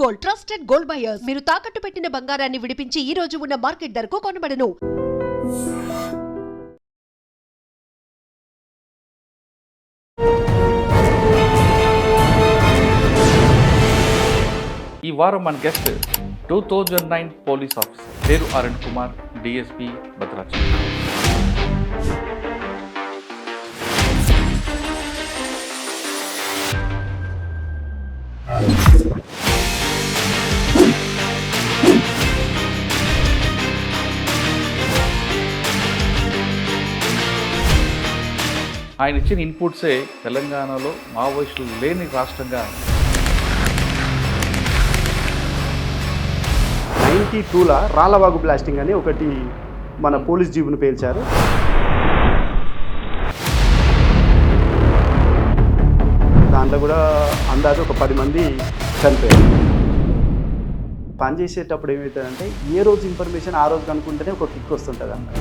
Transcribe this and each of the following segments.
Gold, trusted gold buyers. మీరు తాకట్టు పెట్టిన బంగారాన్ని విడిపించి ఈ రోజు ఉన్న మార్కెట్ ధరకు కొనబడను. ఈ వారం మన గెస్ట్ 2009 పోలీస్ ఆఫీసర్ పేరు అరుణ్ కుమార్, డిఎస్పీ భద్రాచలం. ఆయన ఇచ్చిన ఇన్పుట్సే తెలంగాణలో మావోయిస్టులు లేని రాష్ట్రంగా 92ల రాళ్ళవాగు బ్లాస్టింగ్ అని ఒకటి మన పోలీస్ జీబును పేల్చారు. దాంట్లో కూడా అందాజు ఒక 10 మంది చనిపోయారు. పనిచేసేటప్పుడు ఏమవుతుందంటే ఏ రోజు ఇన్ఫర్మేషన్ ఆ రోజు కనుక్కుంటేనే ఒక కిక్ వస్తుంటుంది అన్నమాట.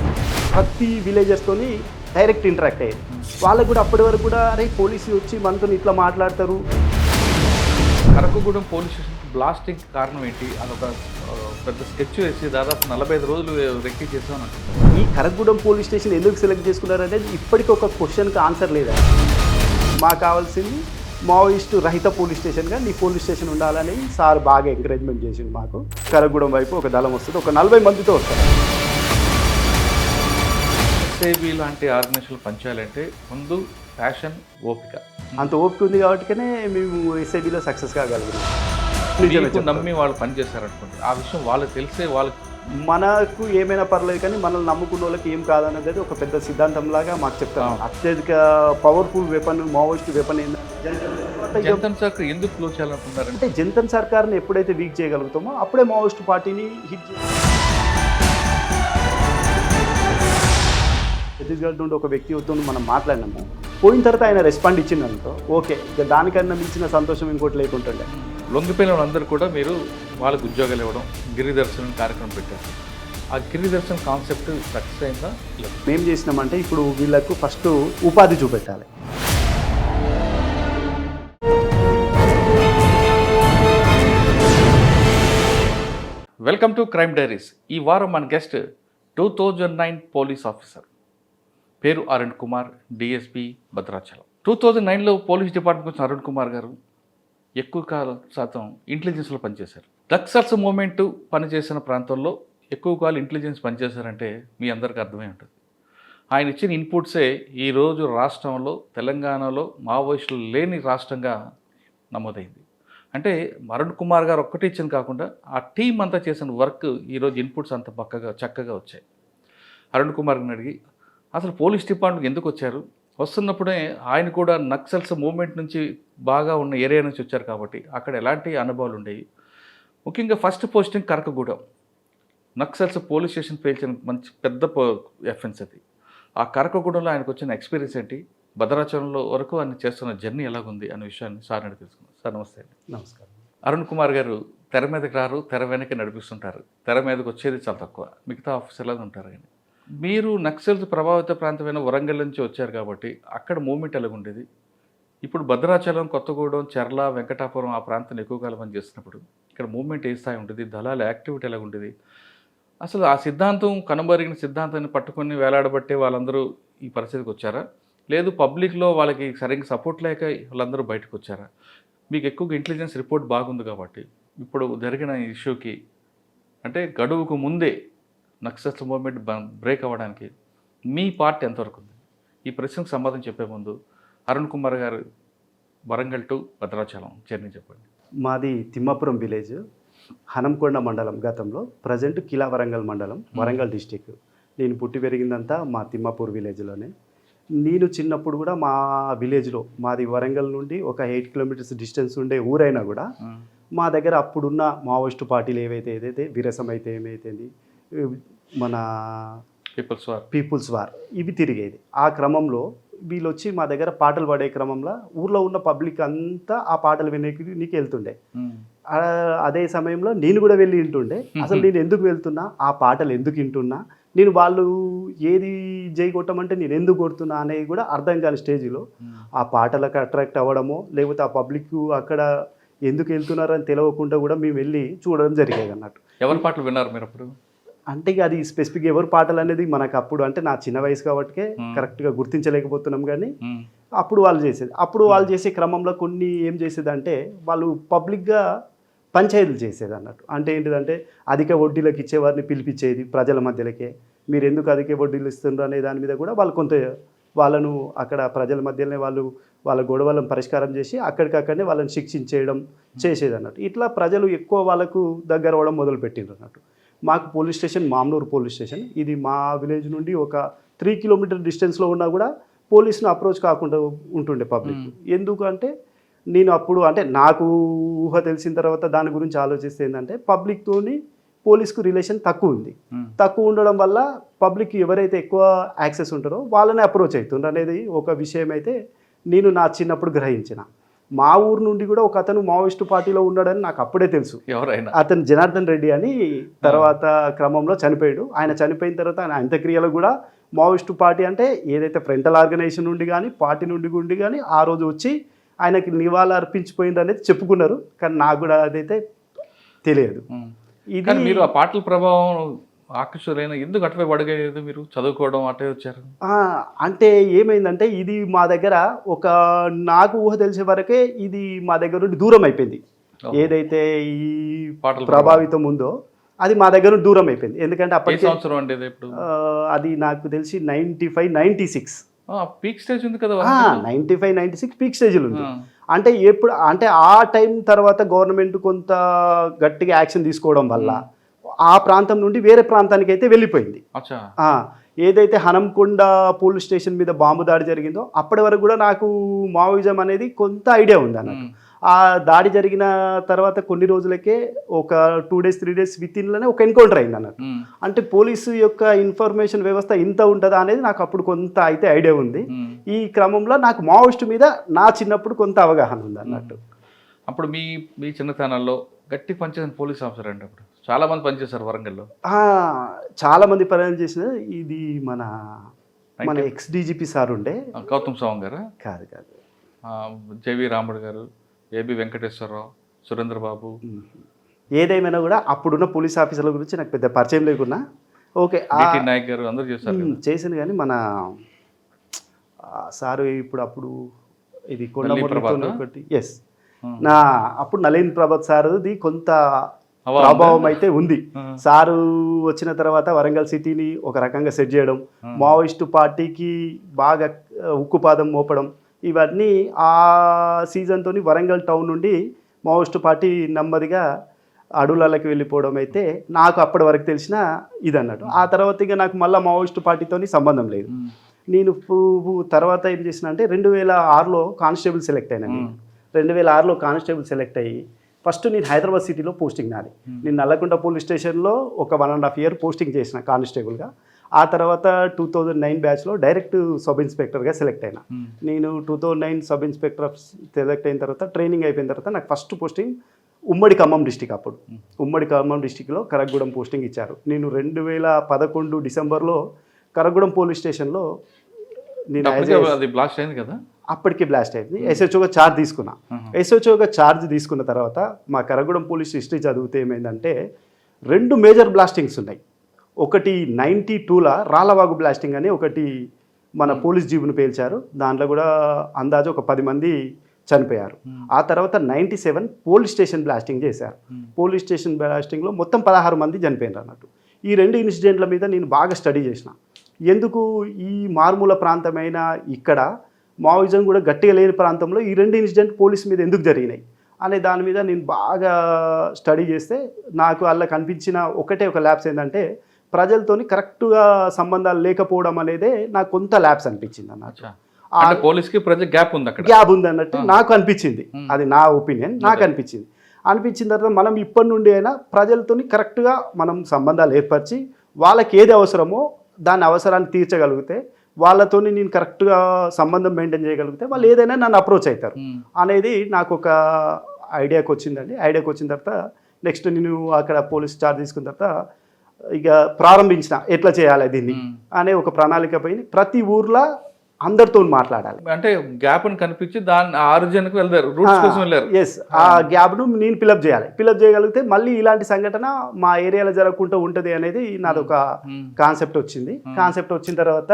ప్రతి విలేజర్స్తోని డైరెక్ట్ ఇంటరాక్ట్ అయ్యేది. వాళ్ళకు కూడా అప్పటి వరకు కూడా అరే పోలీసులు వచ్చి మనతో ఇట్లా మాట్లాడతారు. కరకగూడెం పోలీస్ స్టేషన్ బ్లాస్టింగ్ కారణం ఏంటి? అదొక పెద్ద స్కెచ్ వేసి దాదాపు 45 రోజులు రెక్కి చేసామని అంటున్నారు. ఈ కరకగూడెం పోలీస్ స్టేషన్ ఎందుకు సెలెక్ట్ చేసుకున్నారు అనేది ఇప్పటికీ ఒక క్వశ్చన్కి ఆన్సర్ లేదా. మాకు కావాల్సింది మావోయిస్టు రహిత పోలీస్ స్టేషన్గా నీ పోలీస్ స్టేషన్ ఉండాలని సార్ బాగా ఎంకరేజ్మెంట్ చేసింది మాకు. కరకగూడెం వైపు ఒక దళం వస్తుంది, ఒక 40 మందితో వస్తారు. ఎస్ఐబి లాంటి ఆర్గనైజేషన్లు పనిచేయాలంటే ముందు ప్యాషన్, ఓపిక. అంత ఓపిక ఉంది కాబట్టినే మేము ఎస్ఐబిలో సక్సెస్ కాగలిగాం. మీకు నమ్మి వాళ్ళు పనిచేశారనుకోండి, ఆ విషయం వాళ్ళకి తెలిసే వాళ్ళకి మనకు ఏమైనా పర్లేదు కానీ మనల్ని నమ్ముకున్న వాళ్ళకి ఏం కాదనేది ఒక పెద్ద సిద్ధాంతంలాగా మాకు చెప్తాం. అత్యధిక powerful weapon Maoist weapon Jantar సర్కార్ ఎందుకు క్లోజ్ చేయాలనుకున్నారంటే అంటే జంతర్ సర్కార్ని ఎప్పుడైతే వీక్ చేయగలుగుతామో అప్పుడే మావోయిస్ట్ పార్టీని హిట్ ఛత్తీస్గఢ్ నుండి ఒక వ్యక్తి వద్దు మనం మాట్లాడినాము. పోయిన తర్వాత ఆయన రెస్పాండ్ ఇచ్చిందంతో ఓకే, ఇక దానికన్నా మించిన సంతోషం ఇంకోటి లేకుంటుండే. లొంగిపోయిన వాళ్ళందరూ కూడా మీరు వాళ్ళకు ఉద్యోగాలు ఇవ్వడం, గిరిదర్శనం కార్యక్రమం పెట్టారు. ఆ గిరిదర్శనం కాన్సెప్ట్ సక్సెస్ అయిందా? మేము చేసినామంటే ఇప్పుడు వీళ్ళకు ఫస్ట్ ఉపాధి చూపెట్టాలి. Welcome to crime diaries. ఈ వారం మన గెస్ట్ 2009 పోలీస్ ఆఫీసర్ పేరు అరుణ్ కుమార్, డిఎస్పీ భద్రాచలం. 2009లో పోలీస్ డిపార్ట్మెంట్ వచ్చిన అరుణ్ కుమార్ గారు ఎక్కువ శాతం ఇంటెలిజెన్స్లో పనిచేశారు. నక్సల్స్ మూమెంట్ పనిచేసిన ప్రాంతంలో ఎక్కువ కాలం ఇంటెలిజెన్స్ పనిచేశారంటే మీ అందరికీ అర్థమై ఉంటుంది. ఆయన ఇచ్చిన ఇన్పుట్సే ఈరోజు రాష్ట్రంలో తెలంగాణలో మావోయిస్టులు లేని రాష్ట్రంగా నమోదైంది. అంటే అరుణ్ కుమార్ గారు ఒక్కటే ఇచ్చింది కాకుండా ఆ టీం అంతా చేసిన వర్క్ ఈరోజు ఇన్పుట్స్ అంత చక్కగా వచ్చాయి. అరుణ్ కుమార్ గారిని అడిగి అసలు పోలీస్ డిపార్ట్మెంట్ ఎందుకు వచ్చారు, వస్తున్నప్పుడే ఆయన కూడా నక్సల్స్ మూవ్మెంట్ నుంచి బాగా ఉన్న ఏరియా నుంచి వచ్చారు కాబట్టి అక్కడ ఎలాంటి అనుభవాలు ఉండేవి. ముఖ్యంగా first posting Karakagudem, Naxals police station పేల్చిన మంచి పెద్ద ఎఫెన్స్ అది. ఆ కరకగూడెంలో ఆయనకు వచ్చిన ఎక్స్పీరియన్స్ ఏంటి, భద్రాచలంలో వరకు ఆయన చేస్తున్న జర్నీ ఎలాగుంది అనే విషయాన్ని సార్ అడిగి తెలుసుకున్నాం. సార్ నమస్తే అండి. నమస్కారం. అరుణ్ కుమార్ గారు తెర మీదకి రారు, తెర వెనక నడిపిస్తుంటారు. తెర మీదకి వచ్చేది చాలా తక్కువ, మిగతా ఆఫీసర్లాగా ఉంటారు. కానీ మీరు నక్సల్స్ ప్రభావిత ప్రాంతమైన వరంగల్ నుంచి వచ్చారు కాబట్టి అక్కడ మూమెంట్ ఎలాగుండేది? ఇప్పుడు భద్రాచలం, కొత్తగూడెం, చెర్ల, వెంకటాపురం ఆ ప్రాంతాన్ని ఎక్కువ కాలం పని చేస్తున్నప్పుడు ఇక్కడ మూమెంట్ ఏ స్థాయి ఉంటుంది, దళాల యాక్టివిటీ ఎలాగుండేది? అసలు ఆ సిద్ధాంతం కనుమరిగిన సిద్ధాంతాన్ని పట్టుకొని వేలాడబట్టే వాళ్ళందరూ ఈ పరిస్థితికి వచ్చారా, లేదు పబ్లిక్లో వాళ్ళకి సరిగ్గా సపోర్ట్ లేక వాళ్ళందరూ బయటకు వచ్చారా? మీకు ఎక్కువగా ఇంటెలిజెన్స్ రిపోర్ట్ బాగుంది కాబట్టి ఇప్పుడు జరిగిన ఇష్యూకి అంటే గడువుకు ముందే నక్సల్స్ మూవ్మెంట్ బ్రేక్ అవ్వడానికి మీ పార్ట్ ఎంతవరకు ఉంది? ఈ ప్రశ్నకు సమాధానం చెప్పే ముందు అరుణ్ కుమార్ గారు వరంగల్ టు భద్రాచలం జర్నీ చెప్పండి. మాది తిమ్మాపురం విలేజ్, హనంకొండ మండలం, గతంలో ప్రజెంట్ కిలా వరంగల్ మండలం, వరంగల్ డిస్టిక్. నేను పుట్టి పెరిగిందంతా మా తిమ్మాపూర్ విలేజ్లోనే. నేను చిన్నప్పుడు కూడా మా విలేజ్లో, మాది వరంగల్ నుండి ఒక 8 కిలోమీటర్స్ డిస్టెన్స్ ఉండే ఊరైనా కూడా మా దగ్గర అప్పుడున్న మావోయిస్టు పార్టీలు ఏదైతే విరసం అయితే ఏమైతుంది, మన పీపుల్స్ వార్ ఇవి తిరిగేది. ఆ క్రమంలో వీళ్ళు వచ్చి మా దగ్గర పాటలు పాడే క్రమంలో ఊర్లో ఉన్న పబ్లిక్ అంతా ఆ పాటలు వినేకి వెళ్తుండే. అదే సమయంలో నేను కూడా వెళ్ళి వింటుండే. అసలు నేను ఎందుకు వెళ్తున్నా, ఆ పాటలు ఎందుకు వింటున్నా, నేను వాళ్ళు ఏది జై కొట్టమంటే నేను ఎందుకు కొడుతున్నా అనేది కూడా అర్థం కాని స్టేజ్లో ఆ పాటలకు అట్రాక్ట్ అవ్వడమో, లేకపోతే ఆ పబ్లిక్ అక్కడ ఎందుకు వెళ్తున్నారు అని తెలియకుండా కూడా మేము వెళ్ళి చూడడం జరిగేది అన్నట్టు. ఎవరి పాటలు విన్నారు మీరు అప్పుడు? అంటే ఇక అది స్పెసిఫిక్ ఎవరు పాటలు అనేది మనకు అప్పుడు అంటే నా చిన్న వయసు కాబట్టి కరెక్ట్గా గుర్తించలేకపోతున్నాం, కానీ అప్పుడు వాళ్ళు చేసే క్రమంలో కొన్ని ఏం చేసేదంటే వాళ్ళు పబ్లిక్గా పంచాయతీలు చేసేది అన్నట్టు. అంటే ఏంటిదంటే అధిక వడ్డీలకు ఇచ్చేవారిని పిలిపించేది ప్రజల మధ్యలోకే, మీరు ఎందుకు అధిక వడ్డీలు ఇస్తున్నారు అనే దాని మీద కూడా వాళ్ళు కొంత వాళ్ళను అక్కడ ప్రజల మధ్యలోనే వాళ్ళ గొడవలను పరిష్కారం చేసి అక్కడికక్కడనే వాళ్ళని శిక్షించేయడం చేసేది అన్నట్టు. ఇట్లా ప్రజలు ఎక్కువ వాళ్ళకు దగ్గర అవ్వడం మొదలుపెట్టిండ్రు అన్నట్టు. మాకు police station Mamnoor police station, ఇది మా విలేజ్ నుండి ఒక 3 కిలోమీటర్ డిస్టెన్స్లో ఉన్నా కూడా పోలీసును అప్రోచ్ కాకుండా ఉంటుండే పబ్లిక్. ఎందుకు అంటే నేను అప్పుడు అంటే నాకు ఊహ తెలిసిన తర్వాత దాని గురించి ఆలోచిస్తే ఏంటంటే పబ్లిక్తోని పోలీస్కు రిలేషన్ తక్కువ ఉంది. తక్కువ ఉండడం వల్ల పబ్లిక్ ఎవరైతే ఎక్కువ యాక్సెస్ ఉంటారో వాళ్ళని అప్రోచ్ అవుతుండ్రు అనేది ఒక విషయం అయితే నేను నా చిన్నప్పుడు గ్రహించిన. మా ఊరు నుండి కూడా ఒక అతను మావోయిస్టు పార్టీలో ఉన్నాడని నాకు అప్పుడే తెలుసు. ఎవరైనా అతను జనార్దన్ రెడ్డి అని తర్వాత క్రమంలో చనిపోయాడు. ఆయన చనిపోయిన తర్వాత ఆయన అంత్యక్రియలు కూడా మావోయిస్టు పార్టీ అంటే ఏదైతే ఫ్రంటల్ ఆర్గనైజేషన్ నుండి కానీ పార్టీ నుండి కానీ ఆ రోజు వచ్చి ఆయనకి నివాళులు అర్పించిపోయింది అనేది చెప్పుకున్నారు, కానీ నాకు కూడా అదైతే తెలియదు. ఇది మీరు ఆ పాటల ప్రభావం ఆకర్షులైన ఎందుకు అటువైపు అడగలేదు? మీరు చదువుకోవడం అటే వచ్చారు అంటే ఏమైందంటే ఇది మా దగ్గర ఒక నాకు ఊహ తెలిసే వరకే ఇది మా దగ్గర నుండి దూరం అయిపోయింది. ఏదైతే ఈ పాటల ప్రభావితం ఉందో అది మా దగ్గర నుండి దూరం అయిపోయింది. ఎందుకంటే అప్పటి సంవత్సరం అంటే అది నాకు తెలిసి 95-96 పీక్ స్టేజ్ ఉంది కదా. 95-96 పీక్ స్టేజ్లో ఉంది. అంటే ఎప్పుడు అంటే ఆ టైం తర్వాత గవర్నమెంట్ కొంత గట్టిగా యాక్షన్ తీసుకోవడం వల్ల ఆ ప్రాంతం నుండి వేరే ప్రాంతానికి అయితే వెళ్ళిపోయింది. ఏదైతే హనంకొండ పోలీస్ స్టేషన్ మీద బాంబు దాడి జరిగిందో అప్పటి వరకు కూడా నాకు మావోయిజం అనేది కొంత ఐడియా ఉంది అన్నట్టు. ఆ దాడి జరిగిన తర్వాత కొన్ని రోజులకే ఒక 2 days 3 days వితిన్లోనే ఒక ఎన్కౌంటర్ అయింది అన్నట్టు. అంటే పోలీసు యొక్క ఇన్ఫర్మేషన్ వ్యవస్థ ఇంత ఉంటుందా అనేది నాకు అప్పుడు కొంత అయితే ఐడియా ఉంది. ఈ క్రమంలో నాకు మావోయిస్టు మీద నా చిన్నప్పుడు కొంత అవగాహన ఉంది అన్నట్టు. అప్పుడు మీ చిన్నతనంలో గట్టి పనిచేసిన పోలీస్ ఆఫీసర్ అండి అప్పుడు చాలా మంది పనిచేశారు వరంగల్లో. చాలా మంది పని చేసిన ఇది మన ex-DGP సార్ ఉండే గౌతమ్ సవాంగ్ గారు కాదు జేవి రాముడు గారు, ఏబి వెంకటేశ్వరరావు, సురేంద్ర బాబు. ఏదేమైనా కూడా అప్పుడున్న పోలీస్ ఆఫీసర్ల గురించి నాకు పెద్ద పరిచయం లేకున్నా ఓకే నాయక్ గారు అందరూ చేసింది, కానీ మన సారు అప్పుడు ఇది కొండమూరుతో ఒకటి నా అప్పుడు నళీన్ ప్రభాత్ సార్ది కొంత ప్రభావం అయితే ఉంది. సారు వచ్చిన తర్వాత వరంగల్ సిటీని ఒక రకంగా సెట్ చేయడం, మావోయిస్టు పార్టీకి బాగా ఉక్కుపాదం మోపడం, ఇవన్నీ ఆ సీజన్తో వరంగల్ టౌన్ నుండి మావోయిస్టు పార్టీ నెమ్మదిగా అడవులకి వెళ్ళిపోవడం అయితే నాకు అప్పటి వరకు తెలిసిన ఇదన్నట్టు. ఆ తర్వాత ఇక నాకు మళ్ళీ మావోయిస్టు పార్టీతో సంబంధం లేదు. నేను తర్వాత ఏం చేసిన అంటే 2006లో కానిస్టేబుల్ సెలెక్ట్ అయినా. నేను 2006లో కానిస్టేబుల్ సెలెక్ట్ అయ్యి ఫస్ట్ నేను హైదరాబాద్ సిటీలో పోస్టింగ్ నాది. నేను నల్లకుంట పోలీస్ స్టేషన్లో ఒక 1.5 year పోస్టింగ్ చేసిన కానిస్టేబుల్గా. ఆ తర్వాత 2009 బ్యాచ్లో డైరెక్ట్ సబ్ ఇన్స్పెక్టర్గా సెలెక్ట్ అయినా. నేను 2009 సబ్ ఇన్స్పెక్టర్ సెలెక్ట్ అయిన తర్వాత ట్రైనింగ్ అయిపోయిన తర్వాత నాకు ఫస్ట్ పోస్టింగ్ ఉమ్మడి ఖమ్మం డిస్టిక్. అప్పుడు ఉమ్మడి ఖమ్మం డిస్టిక్లో కరగూడెం పోస్టింగ్ ఇచ్చారు. నేను 2011 డిసెంబర్లో కరగూడెం పోలీస్ స్టేషన్లో నేను బ్లాస్ట్ అయింది కదా, అప్పటికి బ్లాస్ట్ అయింది. ఎస్హెచ్ఓగా ఛార్జ్ తీసుకున్నా. ఎస్హెచ్ఓగా ఛార్జ్ తీసుకున్న తర్వాత మా కరగూడెం పోలీస్ హిస్టరీ చదివితే ఏమైందంటే 2 మేజర్ బ్లాస్టింగ్స్ ఉన్నాయి. ఒకటి 92లో రాళ్ళవాగు బ్లాస్టింగ్ అని ఒకటి మన పోలీస్ జీబును పేల్చారు. దాంట్లో కూడా అందాజు ఒక 10 మంది చనిపోయారు. ఆ తర్వాత 97 పోలీస్ స్టేషన్ బ్లాస్టింగ్ చేశారు. పోలీస్ స్టేషన్ బ్లాస్టింగ్లో మొత్తం 16 మంది చనిపోయారు అన్నట్టు. ఈ 2 ఇన్సిడెంట్ల మీద నేను బాగా స్టడీ చేసిన. ఎందుకు ఈ మారుమూల ప్రాంతమైన ఇక్కడ మావోయిజం కూడా గట్టిగా లేని ప్రాంతంలో ఈ 2 ఇన్సిడెంట్ పోలీస్ మీద ఎందుకు జరిగినాయి అనే దాని మీద నేను బాగా స్టడీ చేస్తే నాకు అలా కనిపించిన ఒక ల్యాబ్స్ ఏంటంటే ప్రజలతోని కరెక్ట్గా సంబంధాలు లేకపోవడం అనేదే నాకు కొంత ల్యాబ్స్ అనిపించింది అన్నట్టు. పోలీస్కి ప్రజలు గ్యాప్ ఉంది అన్నట్టు నాకు అనిపించింది. అది నా ఒపీనియన్. నాకు అనిపించిన తర్వాత మనం ఇప్పటి నుండి అయినా ప్రజలతోని కరెక్ట్గా మనం సంబంధాలు ఏర్పరిచి వాళ్ళకి ఏది అవసరమో దాని అవసరాన్ని తీర్చగలిగితే వాళ్ళతో నేను కరెక్ట్గా సంబంధం మెయింటైన్ చేయగలిగితే వాళ్ళు ఏదైనా నన్ను అప్రోచ్ అవుతారు అనేది నాకు ఒక ఐడియాకి వచ్చిందండి. ఐడియాకి వచ్చిన తర్వాత నెక్స్ట్ నేను అక్కడ పోలీస్ ఛార్జ్ తీసుకున్న తర్వాత ఇక ప్రారంభించిన ఎట్లా చేయాలి దీన్ని అనే ఒక ప్రణాళిక పైన ప్రతి ఊర్లో అందరితో మాట్లాడాలి. అంటే గ్యాప్ అని కనిపించి దాని ఆరిజిన్కి వెళ్తారు, రూట్స్ కోసం వెళ్ళారు. ఎస్, ఆ గ్యాప్ను నేను ఫిలప్ చేయాలి. ఫిలప్ చేయగలిగితే మళ్ళీ ఇలాంటి సంఘటన మా ఏరియాలో జరగకుండా ఉంటుంది అనేది నాదొక కాన్సెప్ట్ వచ్చింది. కాన్సెప్ట్ వచ్చిన తర్వాత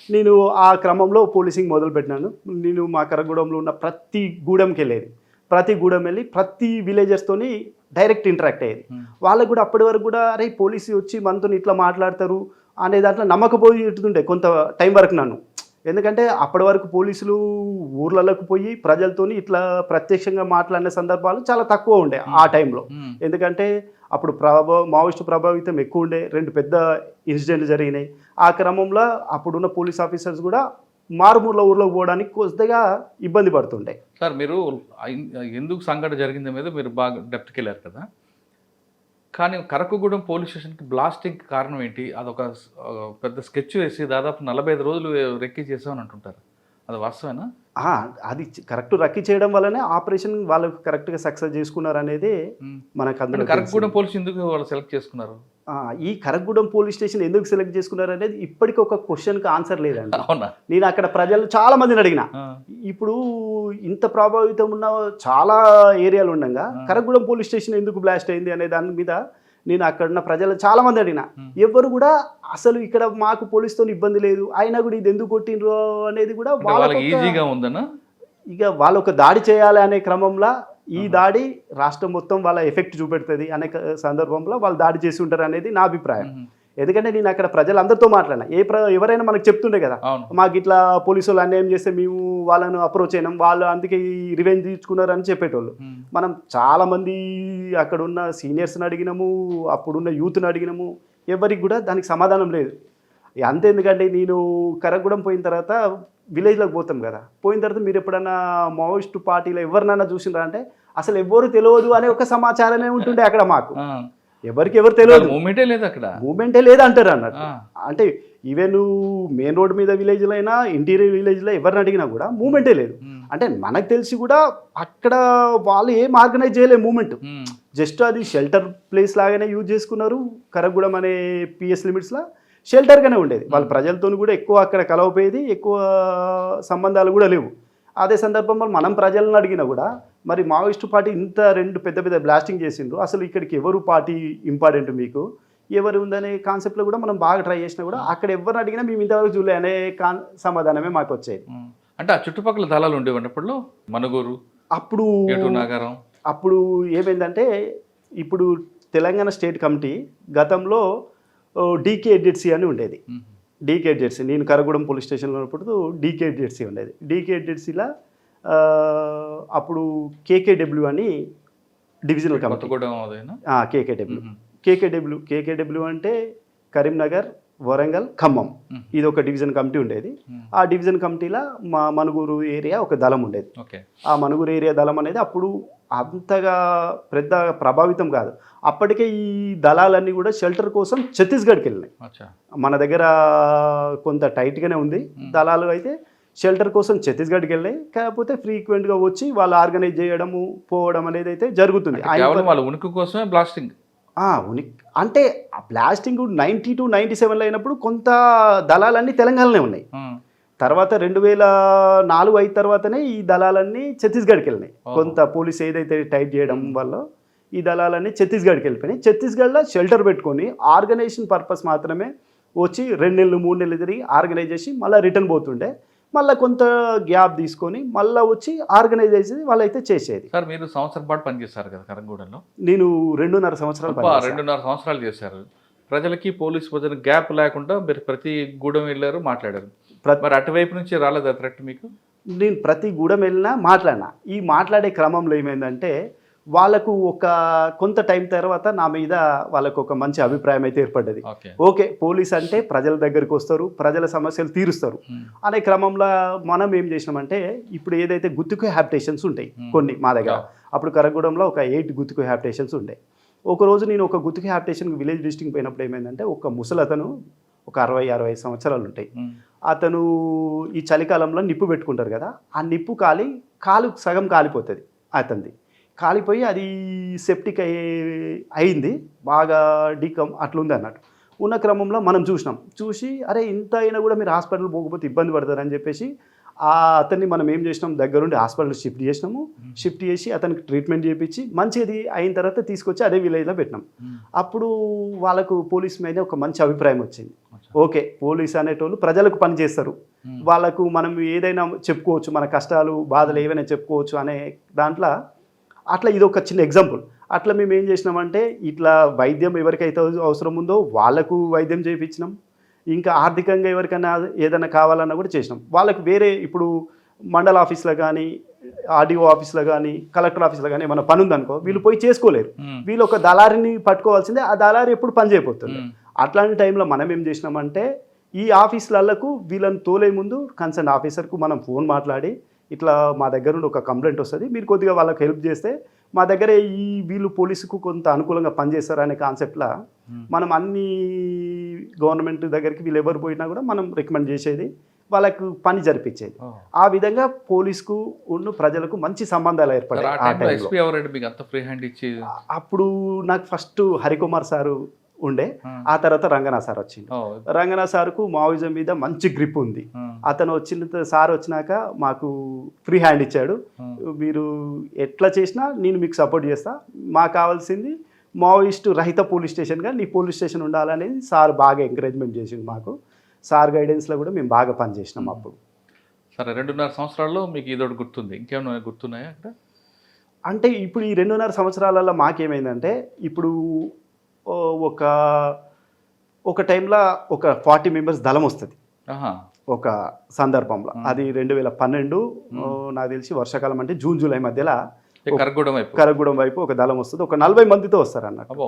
నేను ఆ క్రమంలో పోలీసింగ్ మొదలుపెట్టినాను. నేను మా కరగూడెంలో ఉన్న ప్రతి గూడెంకి వెళ్ళేది, ప్రతి గూడెం వెళ్ళి ప్రతి విలేజర్స్తోని డైరెక్ట్ ఇంటరాక్ట్ అయ్యేది. వాళ్ళకు కూడా అప్పటి వరకు కూడా అరే పోలీసు వచ్చి మనతో ఇట్లా మాట్లాడతారు అనే దాంట్లో నమ్మకపోతుండే కొంత టైం వరకు నన్ను. ఎందుకంటే అప్పటి వరకు పోలీసులు ఊర్లలోకి పోయి ప్రజలతోని ఇట్లా ప్రత్యక్షంగా మాట్లాడిన సందర్భాలు చాలా తక్కువ ఉండే ఆ టైంలో. ఎందుకంటే అప్పుడు మావోయిస్టు ప్రభావితం ఎక్కువ ఉండే, 2 పెద్ద ఇన్సిడెంట్లు జరిగినాయి. ఆ క్రమంలో అప్పుడున్న పోలీస్ ఆఫీసర్స్ కూడా మారుమూల ఊర్లోకి పోవడానికి కొద్దిగా ఇబ్బంది పడుతుండే. సార్ మీరు ఎందుకు సంఘటన జరిగింది మీద మీరు బాగా డెప్త్కి వెళ్ళారు కదా, కానీ కరకగూడెం పోలీస్ స్టేషన్కి బ్లాస్టింగ్ కారణం ఏంటి? అదొక పెద్ద స్కెచ్ వేసి దాదాపు 45 రోజులు రెక్కి చేసామని అంటుంటారు, అది వాస్తవేనా? అది కరెక్ట్ రక్కి చేయడం వల్లనే ఆపరేషన్ వాళ్ళు కరెక్ట్గా సక్సెస్ చేసుకున్నారు అనేది మనకు అందరూ. కరకగూడెం పోలీస్ ఎందుకు వాళ్ళు సెలెక్ట్ చేసుకున్నారు? ఈ కరగూడెం పోలీస్ స్టేషన్ ఎందుకు సెలెక్ట్ చేసుకున్నారు అనేది ఇప్పటికీ ఒక క్వశ్చన్కి ఆన్సర్ లేదండి. అవునా? నేను అక్కడ ప్రజలు చాలా మందిని అడిగిన, ఇప్పుడు ఇంత ప్రభావితం ఉన్న చాలా ఏరియాలు ఉండగా కరగూడెం పోలీస్ స్టేషన్ ఎందుకు బ్లాస్ట్ అయింది అనే దాని మీద నేను అక్కడ ఉన్న ప్రజలు చాలా మంది అడిగిన. ఎవరు కూడా అసలు ఇక్కడ మాకు పోలీసుతో ఇబ్బంది లేదు, అయినా కూడా ఇది ఎందుకు కొట్టిండ్రు అనేది కూడా ఈజీగా ఉందన్నా. ఇక వాళ్ళు ఒక దాడి చేయాలి అనే క్రమంలో ఈ దాడి రాష్ట్రం మొత్తం వాళ్ళ ఎఫెక్ట్ చూపెడుతుంది అనే సందర్భంలో వాళ్ళు దాడి చేసి ఉంటారు అనేది నా అభిప్రాయం. ఎందుకంటే నేను అక్కడ ప్రజలందరితో మాట్లాడినా, ఎవరైనా మనకు చెప్తుండే కదా మాకు ఇట్లా పోలీసు వాళ్ళు అన్యాయం చేస్తే మేము వాళ్ళను అప్రోచ్ అయినాం, వాళ్ళు అందుకే ఈ రివెంజ్ తీర్చుకున్నారు అని చెప్పేటోళ్ళు. మనం చాలామంది అక్కడ ఉన్న సీనియర్స్ని అడిగినాము, అప్పుడున్న యూత్ని అడిగినాము, ఎవరికి కూడా దానికి సమాధానం లేదు. అంతే, ఎందుకంటే నేను కరగూడెం పోయిన తర్వాత విలేజ్లోకి పోతాం కదా, పోయిన తర్వాత మీరు ఎప్పుడన్నా మావోయిస్టు పార్టీలో ఎవరినైనా చూసినారా అంటే అసలు ఎవ్వరు తెలియదు అనే ఒక సమాచారమే ఉంటుండే అక్కడ. మాకు ఎవరికి ఎవరు తెలియదు, మూమెంటే లేదు అక్కడ, మూమెంటే లేదు అంటారు అన్నట్టు. అంటే ఈవెన్ మెయిన్ రోడ్ మీద విలేజ్లో అయినా ఇంటీరియర్ విలేజ్లో ఎవరిని అడిగినా కూడా మూమెంటే లేదు. అంటే మనకు తెలిసి కూడా అక్కడ వాళ్ళు ఏం ఆర్గనైజ్ చేయలేదు మూమెంట్, జస్ట్ అది షెల్టర్ ప్లేస్ లాగానే యూజ్ చేసుకున్నారు. కరగూడెం అనే పిఎస్ లిమిట్స్లో షెల్టర్గానే ఉండేది, వాళ్ళ ప్రజలతో కూడా ఎక్కువ అక్కడ కలవపోయేది, ఎక్కువ సంబంధాలు కూడా లేవు. అదే సందర్భంలో మనం ప్రజలను అడిగినా కూడా మరి మావోయిస్టు పార్టీ ఇంత 2 పెద్ద పెద్ద బ్లాస్టింగ్ చేసిండ్రు, అసలు ఇక్కడికి ఎవరు పార్టీ ఇంపార్టెంట్ మీకు ఎవరు ఉందనే కాన్సెప్ట్లో కూడా మనం బాగా ట్రై చేసినా కూడా అక్కడ ఎవరిని అడిగినా మేము ఇంతవరకు చూడలే అనే సమాధానమే మాకు వచ్చేది. అంటే ఆ చుట్టుపక్కల దళాలు ఉండేవి అప్పట్లో, మనుగూరు, అప్పుడు నగరం. అప్పుడు ఏమైందంటే ఇప్పుడు తెలంగాణ స్టేట్ కమిటీ గతంలో డీకేజెడ్సీ అని ఉండేది. డీకేజెడ్సీ నేను కరగూడెం పోలీస్ స్టేషన్లో ఉన్నప్పుడు డీకేజెడ్సీ ఉండేది. డీకేజెడ్సీలో అప్పుడు కేకేడబ్ల్యూ అని డివిజనల్ కమిటీ. కేకేడబ్ల్యూ అంటే కరీంనగర్, వరంగల్, ఖమ్మం, ఇది ఒక డివిజన్ కమిటీ ఉండేది. ఆ డివిజన్ కమిటీలో మా మనుగూరు ఏరియా ఒక దళం ఉండేది. ఆ మనుగూరు ఏరియా దళం అనేది అప్పుడు అంతగా పెద్ద ప్రభావితం కాదు. అప్పటికే ఈ దళాలన్నీ కూడా షెల్టర్ కోసం ఛత్తీస్గఢ్కి వెళ్ళినాయి. మన దగ్గర కొంత టైట్గానే ఉంది, దళాలు అయితే షెల్టర్ కోసం ఛత్తీస్గఢ్కి వెళ్ళాయి. కాకపోతే ఫ్రీక్వెంట్గా వచ్చి వాళ్ళు ఆర్గనైజ్ చేయడము పోవడం అనేది అయితే జరుగుతుంది. వాళ్ళ ఉనికి కోసమే బ్లాస్టింగ్. అంటే ఆ బ్లాస్టింగ్ 90 to 97 అయినప్పుడు కొంత దళాలన్నీ తెలంగాణలోనే ఉన్నాయి. తర్వాత 2004 అయిన తర్వాతనే ఈ దళాలన్నీ ఛత్తీస్గఢ్కి వెళ్ళినాయి. కొంత పోలీస్ ఏదైతే టైట్ చేయడం వల్ల ఈ దళాలన్నీ ఛత్తీస్గఢ్కి వెళ్ళిపోయినాయి. ఛత్తీస్గఢ్లో షెల్టర్ పెట్టుకొని ఆర్గనైజేషన్ పర్పస్ మాత్రమే వచ్చి 2 నెలలు 3 నెలలు తిరిగి ఆర్గనైజ్ చేసి మళ్ళీ రిటర్న్ పోతుండే. మళ్ళీ కొంత గ్యాప్ తీసుకొని మళ్ళీ వచ్చి ఆర్గనైజ్ చేసి వాళ్ళైతే చేసేది. సార్ మీరు సంవత్సరం పాటు పనిచేస్తారు కదా కరగూడెంలో? నేను 2.5 సంవత్సరాలు 2.5 సంవత్సరాలు చేశారు. ప్రజలకి పోలీసు ప్రజలకు గ్యాప్ లేకుండా మీరు ప్రతి గూడెం వెళ్ళారు, మాట్లాడారు. మరి అటువైపు నుంచి రాలేదా థ్రెట్ మీకు? నేను ప్రతి గూడెం వెళ్ళినా మాట్లాడినా. ఈ మాట్లాడే క్రమంలో ఏమైందంటే వాళ్ళకు ఒక కొంత టైం తర్వాత నా మీద వాళ్ళకు ఒక మంచి అభిప్రాయం అయితే ఏర్పడ్డది. ఓకే, పోలీస్ అంటే ప్రజల దగ్గరికి వస్తారు, ప్రజల సమస్యలు తీరుస్తారు అనే క్రమంలో మనం ఏం చేసినామంటే ఇప్పుడు ఏదైతే గుర్తుకు హ్యాబిటేషన్స్ ఉంటాయి కొన్ని మా దగ్గర, అప్పుడు కరగూడెంలో ఒక 8 గుర్తుకు హ్యాబిటేషన్స్ ఉంటాయి. ఒకరోజు నేను ఒక గుర్తుకు హ్యాబిటేషన్కి విలేజ్ డిస్ట్రిక్ట్ పోయినప్పుడు ఏమైందంటే ఒక ముసలతను ఒక 60-65 సంవత్సరాలు ఉంటాయి. అతను ఈ చలికాలంలో నిప్పు పెట్టుకుంటారు కదా, ఆ నిప్పు కాలు సగం కాలిపోతుంది. అతనిది కాలిపోయి అది సెప్టిక్ అయింది, బాగా అట్లుంది అన్నట్టు. ఉన్న క్రమంలో మనం చూసి అరే ఇంత అయినా కూడా మీరు హాస్పిటల్ పోకపోతే ఇబ్బంది పడతారని చెప్పేసి అతన్ని మనం ఏం చేసినాం, దగ్గరుండి హాస్పిటల్ షిఫ్ట్ చేసి అతనికి ట్రీట్మెంట్ చేయించి మంచిది అయిన తర్వాత తీసుకొచ్చి అదే విలేజ్లో పెట్టినాం. అప్పుడు వాళ్ళకు పోలీస్ మీద ఒక మంచి అభిప్రాయం వచ్చింది. ఓకే, పోలీస్ అనేటోళ్ళు ప్రజలకు పని చేస్తారు, వాళ్ళకు మనం ఏదైనా చెప్పుకోవచ్చు, మన కష్టాలు బాధలు ఏవైనా చెప్పుకోవచ్చు అనే దాంట్లో అట్లా ఇది ఒక చిన్న ఎగ్జాంపుల్. అట్లా మేము ఏం చేసినామంటే ఇట్లా వైద్యం ఎవరికైతే అవసరం ఉందో వాళ్ళకు వైద్యం చేయించినాం, ఇంకా ఆర్థికంగా ఎవరికైనా ఏదైనా కావాలన్నా కూడా చేసినాం. వాళ్ళకి వేరే ఇప్పుడు మండల ఆఫీస్లో కానీ ఆర్డీఓ ఆఫీస్లో కానీ కలెక్టర్ ఆఫీస్లో కానీ ఏమైనా పని ఉందనుకో వీళ్ళు పోయి చేసుకోలేరు, వీళ్ళు ఒక దళారిని పట్టుకోవాల్సిందే, ఆ దళారి ఎప్పుడు పని చేయబోతుంది. అట్లాంటి టైంలో మనం ఏం చేసినామంటే ఈ ఆఫీసులకు వీళ్ళని తోలే ముందు కన్సర్న్ ఆఫీసర్కు మనం ఫోన్ మాట్లాడి ఇట్లా మా దగ్గర నుండి ఒక కంప్లైంట్ వస్తుంది, మీరు కొద్దిగా వాళ్ళకి హెల్ప్ చేస్తే మా దగ్గర వీళ్ళు పోలీసుకు కొంత అనుకూలంగా పనిచేస్తారు అనే కాన్సెప్ట్లో మనం అన్ని గవర్నమెంట్ దగ్గరికి వీళ్ళు ఎవరు పోయినా కూడా మనం రికమెండ్ చేసేది, వాళ్ళకు పని జరిపించేది. ఆ విధంగా పోలీసుకు ఉన్న ప్రజలకు మంచి సంబంధాలు ఏర్పడాయి. అప్పుడు నాకు ఫస్ట్ హరికుమార్ సారు ఉండే, ఆ తర్వాత రంగనాథ్ సార్ వచ్చింది. రంగనాథ్ సార్కు మావోయిజం మీద మంచి గ్రిప్ ఉంది. అతను వచ్చిన సార్ వచ్చినాక మాకు ఫ్రీ హ్యాండ్ ఇచ్చాడు, మీరు ఎట్లా చేసినా నేను మీకు సపోర్ట్ చేస్తా, మాకు కావాల్సింది మావోయిస్టు రహిత పోలీస్ స్టేషన్గా నీ పోలీస్ స్టేషన్ ఉండాలనేది సార్ బాగా ఎంకరేజ్మెంట్ చేసింది మాకు. సార్ గైడెన్స్లో కూడా మేము బాగా పనిచేసినాం అప్పుడు. సరే, 2.5 సంవత్సరాల్లో మీకు ఇదొకటి గుర్తుంది, ఇంకేమైనా గుర్తున్నాయా అక్కడ? అంటే ఇప్పుడు ఈ 2.5 సంవత్సరాలలో మాకేమైందంటే ఇప్పుడు ఒక టైంలో ఒక 40 మెంబర్స్ దళం వస్తుంది ఒక సందర్భంలో. అది 2012 నాకు తెలిసి వర్షాకాలం అంటే జూన్ జూలై మధ్యలో కరగూడెం వైపు ఒక దళం వస్తుంది, ఒక 40 మందితో వస్తారు అన్నట్టు.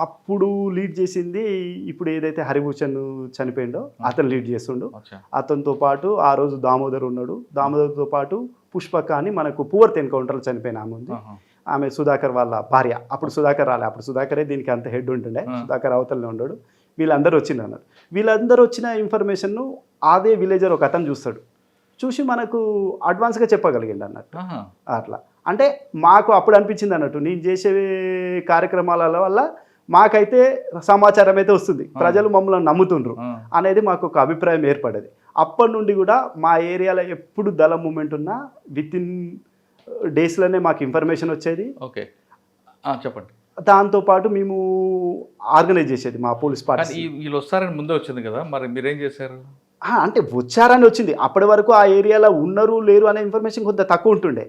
అప్పుడు లీడ్ చేసింది ఇప్పుడు ఏదైతే హరిభూషణ్ చనిపోయిండో అతను లీడ్ చేస్తుండు. అతనితో పాటు ఆ రోజు దామోదర్ ఉన్నాడు, దామోదర్తో పాటు పుష్పక అని మనకు పువర్త్ ఎన్కౌంటర్లో చనిపోయిన ఆమె ఉంది, ఆమె సుధాకర్ వాళ్ళ భార్య. అప్పుడు సుధాకర్ రాలే, అప్పుడు సుధాకరే దీనికి అంత హెడ్ ఉంటుండే, సుధాకర్ అవతలనే ఉన్నాడు. వీళ్ళందరూ వచ్చింది అన్నారు. వీళ్ళందరూ వచ్చిన ఇన్ఫర్మేషన్ను అదే విలేజర్ ఒక అతను చూసి మనకు అడ్వాన్స్గా చెప్పగలిగిండు అన్నట్టు. అట్లా అంటే మాకు అప్పుడు అనిపించింది అన్నట్టు, నేను చేసే కార్యక్రమాల వల్ల మాకైతే సమాచారం అయితే వస్తుంది, ప్రజలు మమ్మల్ని నమ్ముతుండ్రు అనేది మాకు ఒక అభిప్రాయం ఏర్పడేది. అప్పటి నుండి కూడా మా ఏరియాలో ఎప్పుడు దళ మూమెంట్ ఉన్నా వితిన్ డేస్లోనే మాకు ఇన్ఫర్మేషన్ వచ్చేది. ఓకే, చెప్పండి. దాంతోపాటు మేము ఆర్గనైజ్ చేసేది మా పోలీస్ పార్టీ. వీళ్ళు వస్తారని ముందే వచ్చింది కదా, మరి మీరేం చేశారు? అంటే వచ్చారని వచ్చింది, అప్పటి వరకు ఆ ఏరియాలో ఉన్నారు లేరు అనే ఇన్ఫర్మేషన్ కొంత తక్కువ ఉంటుండే.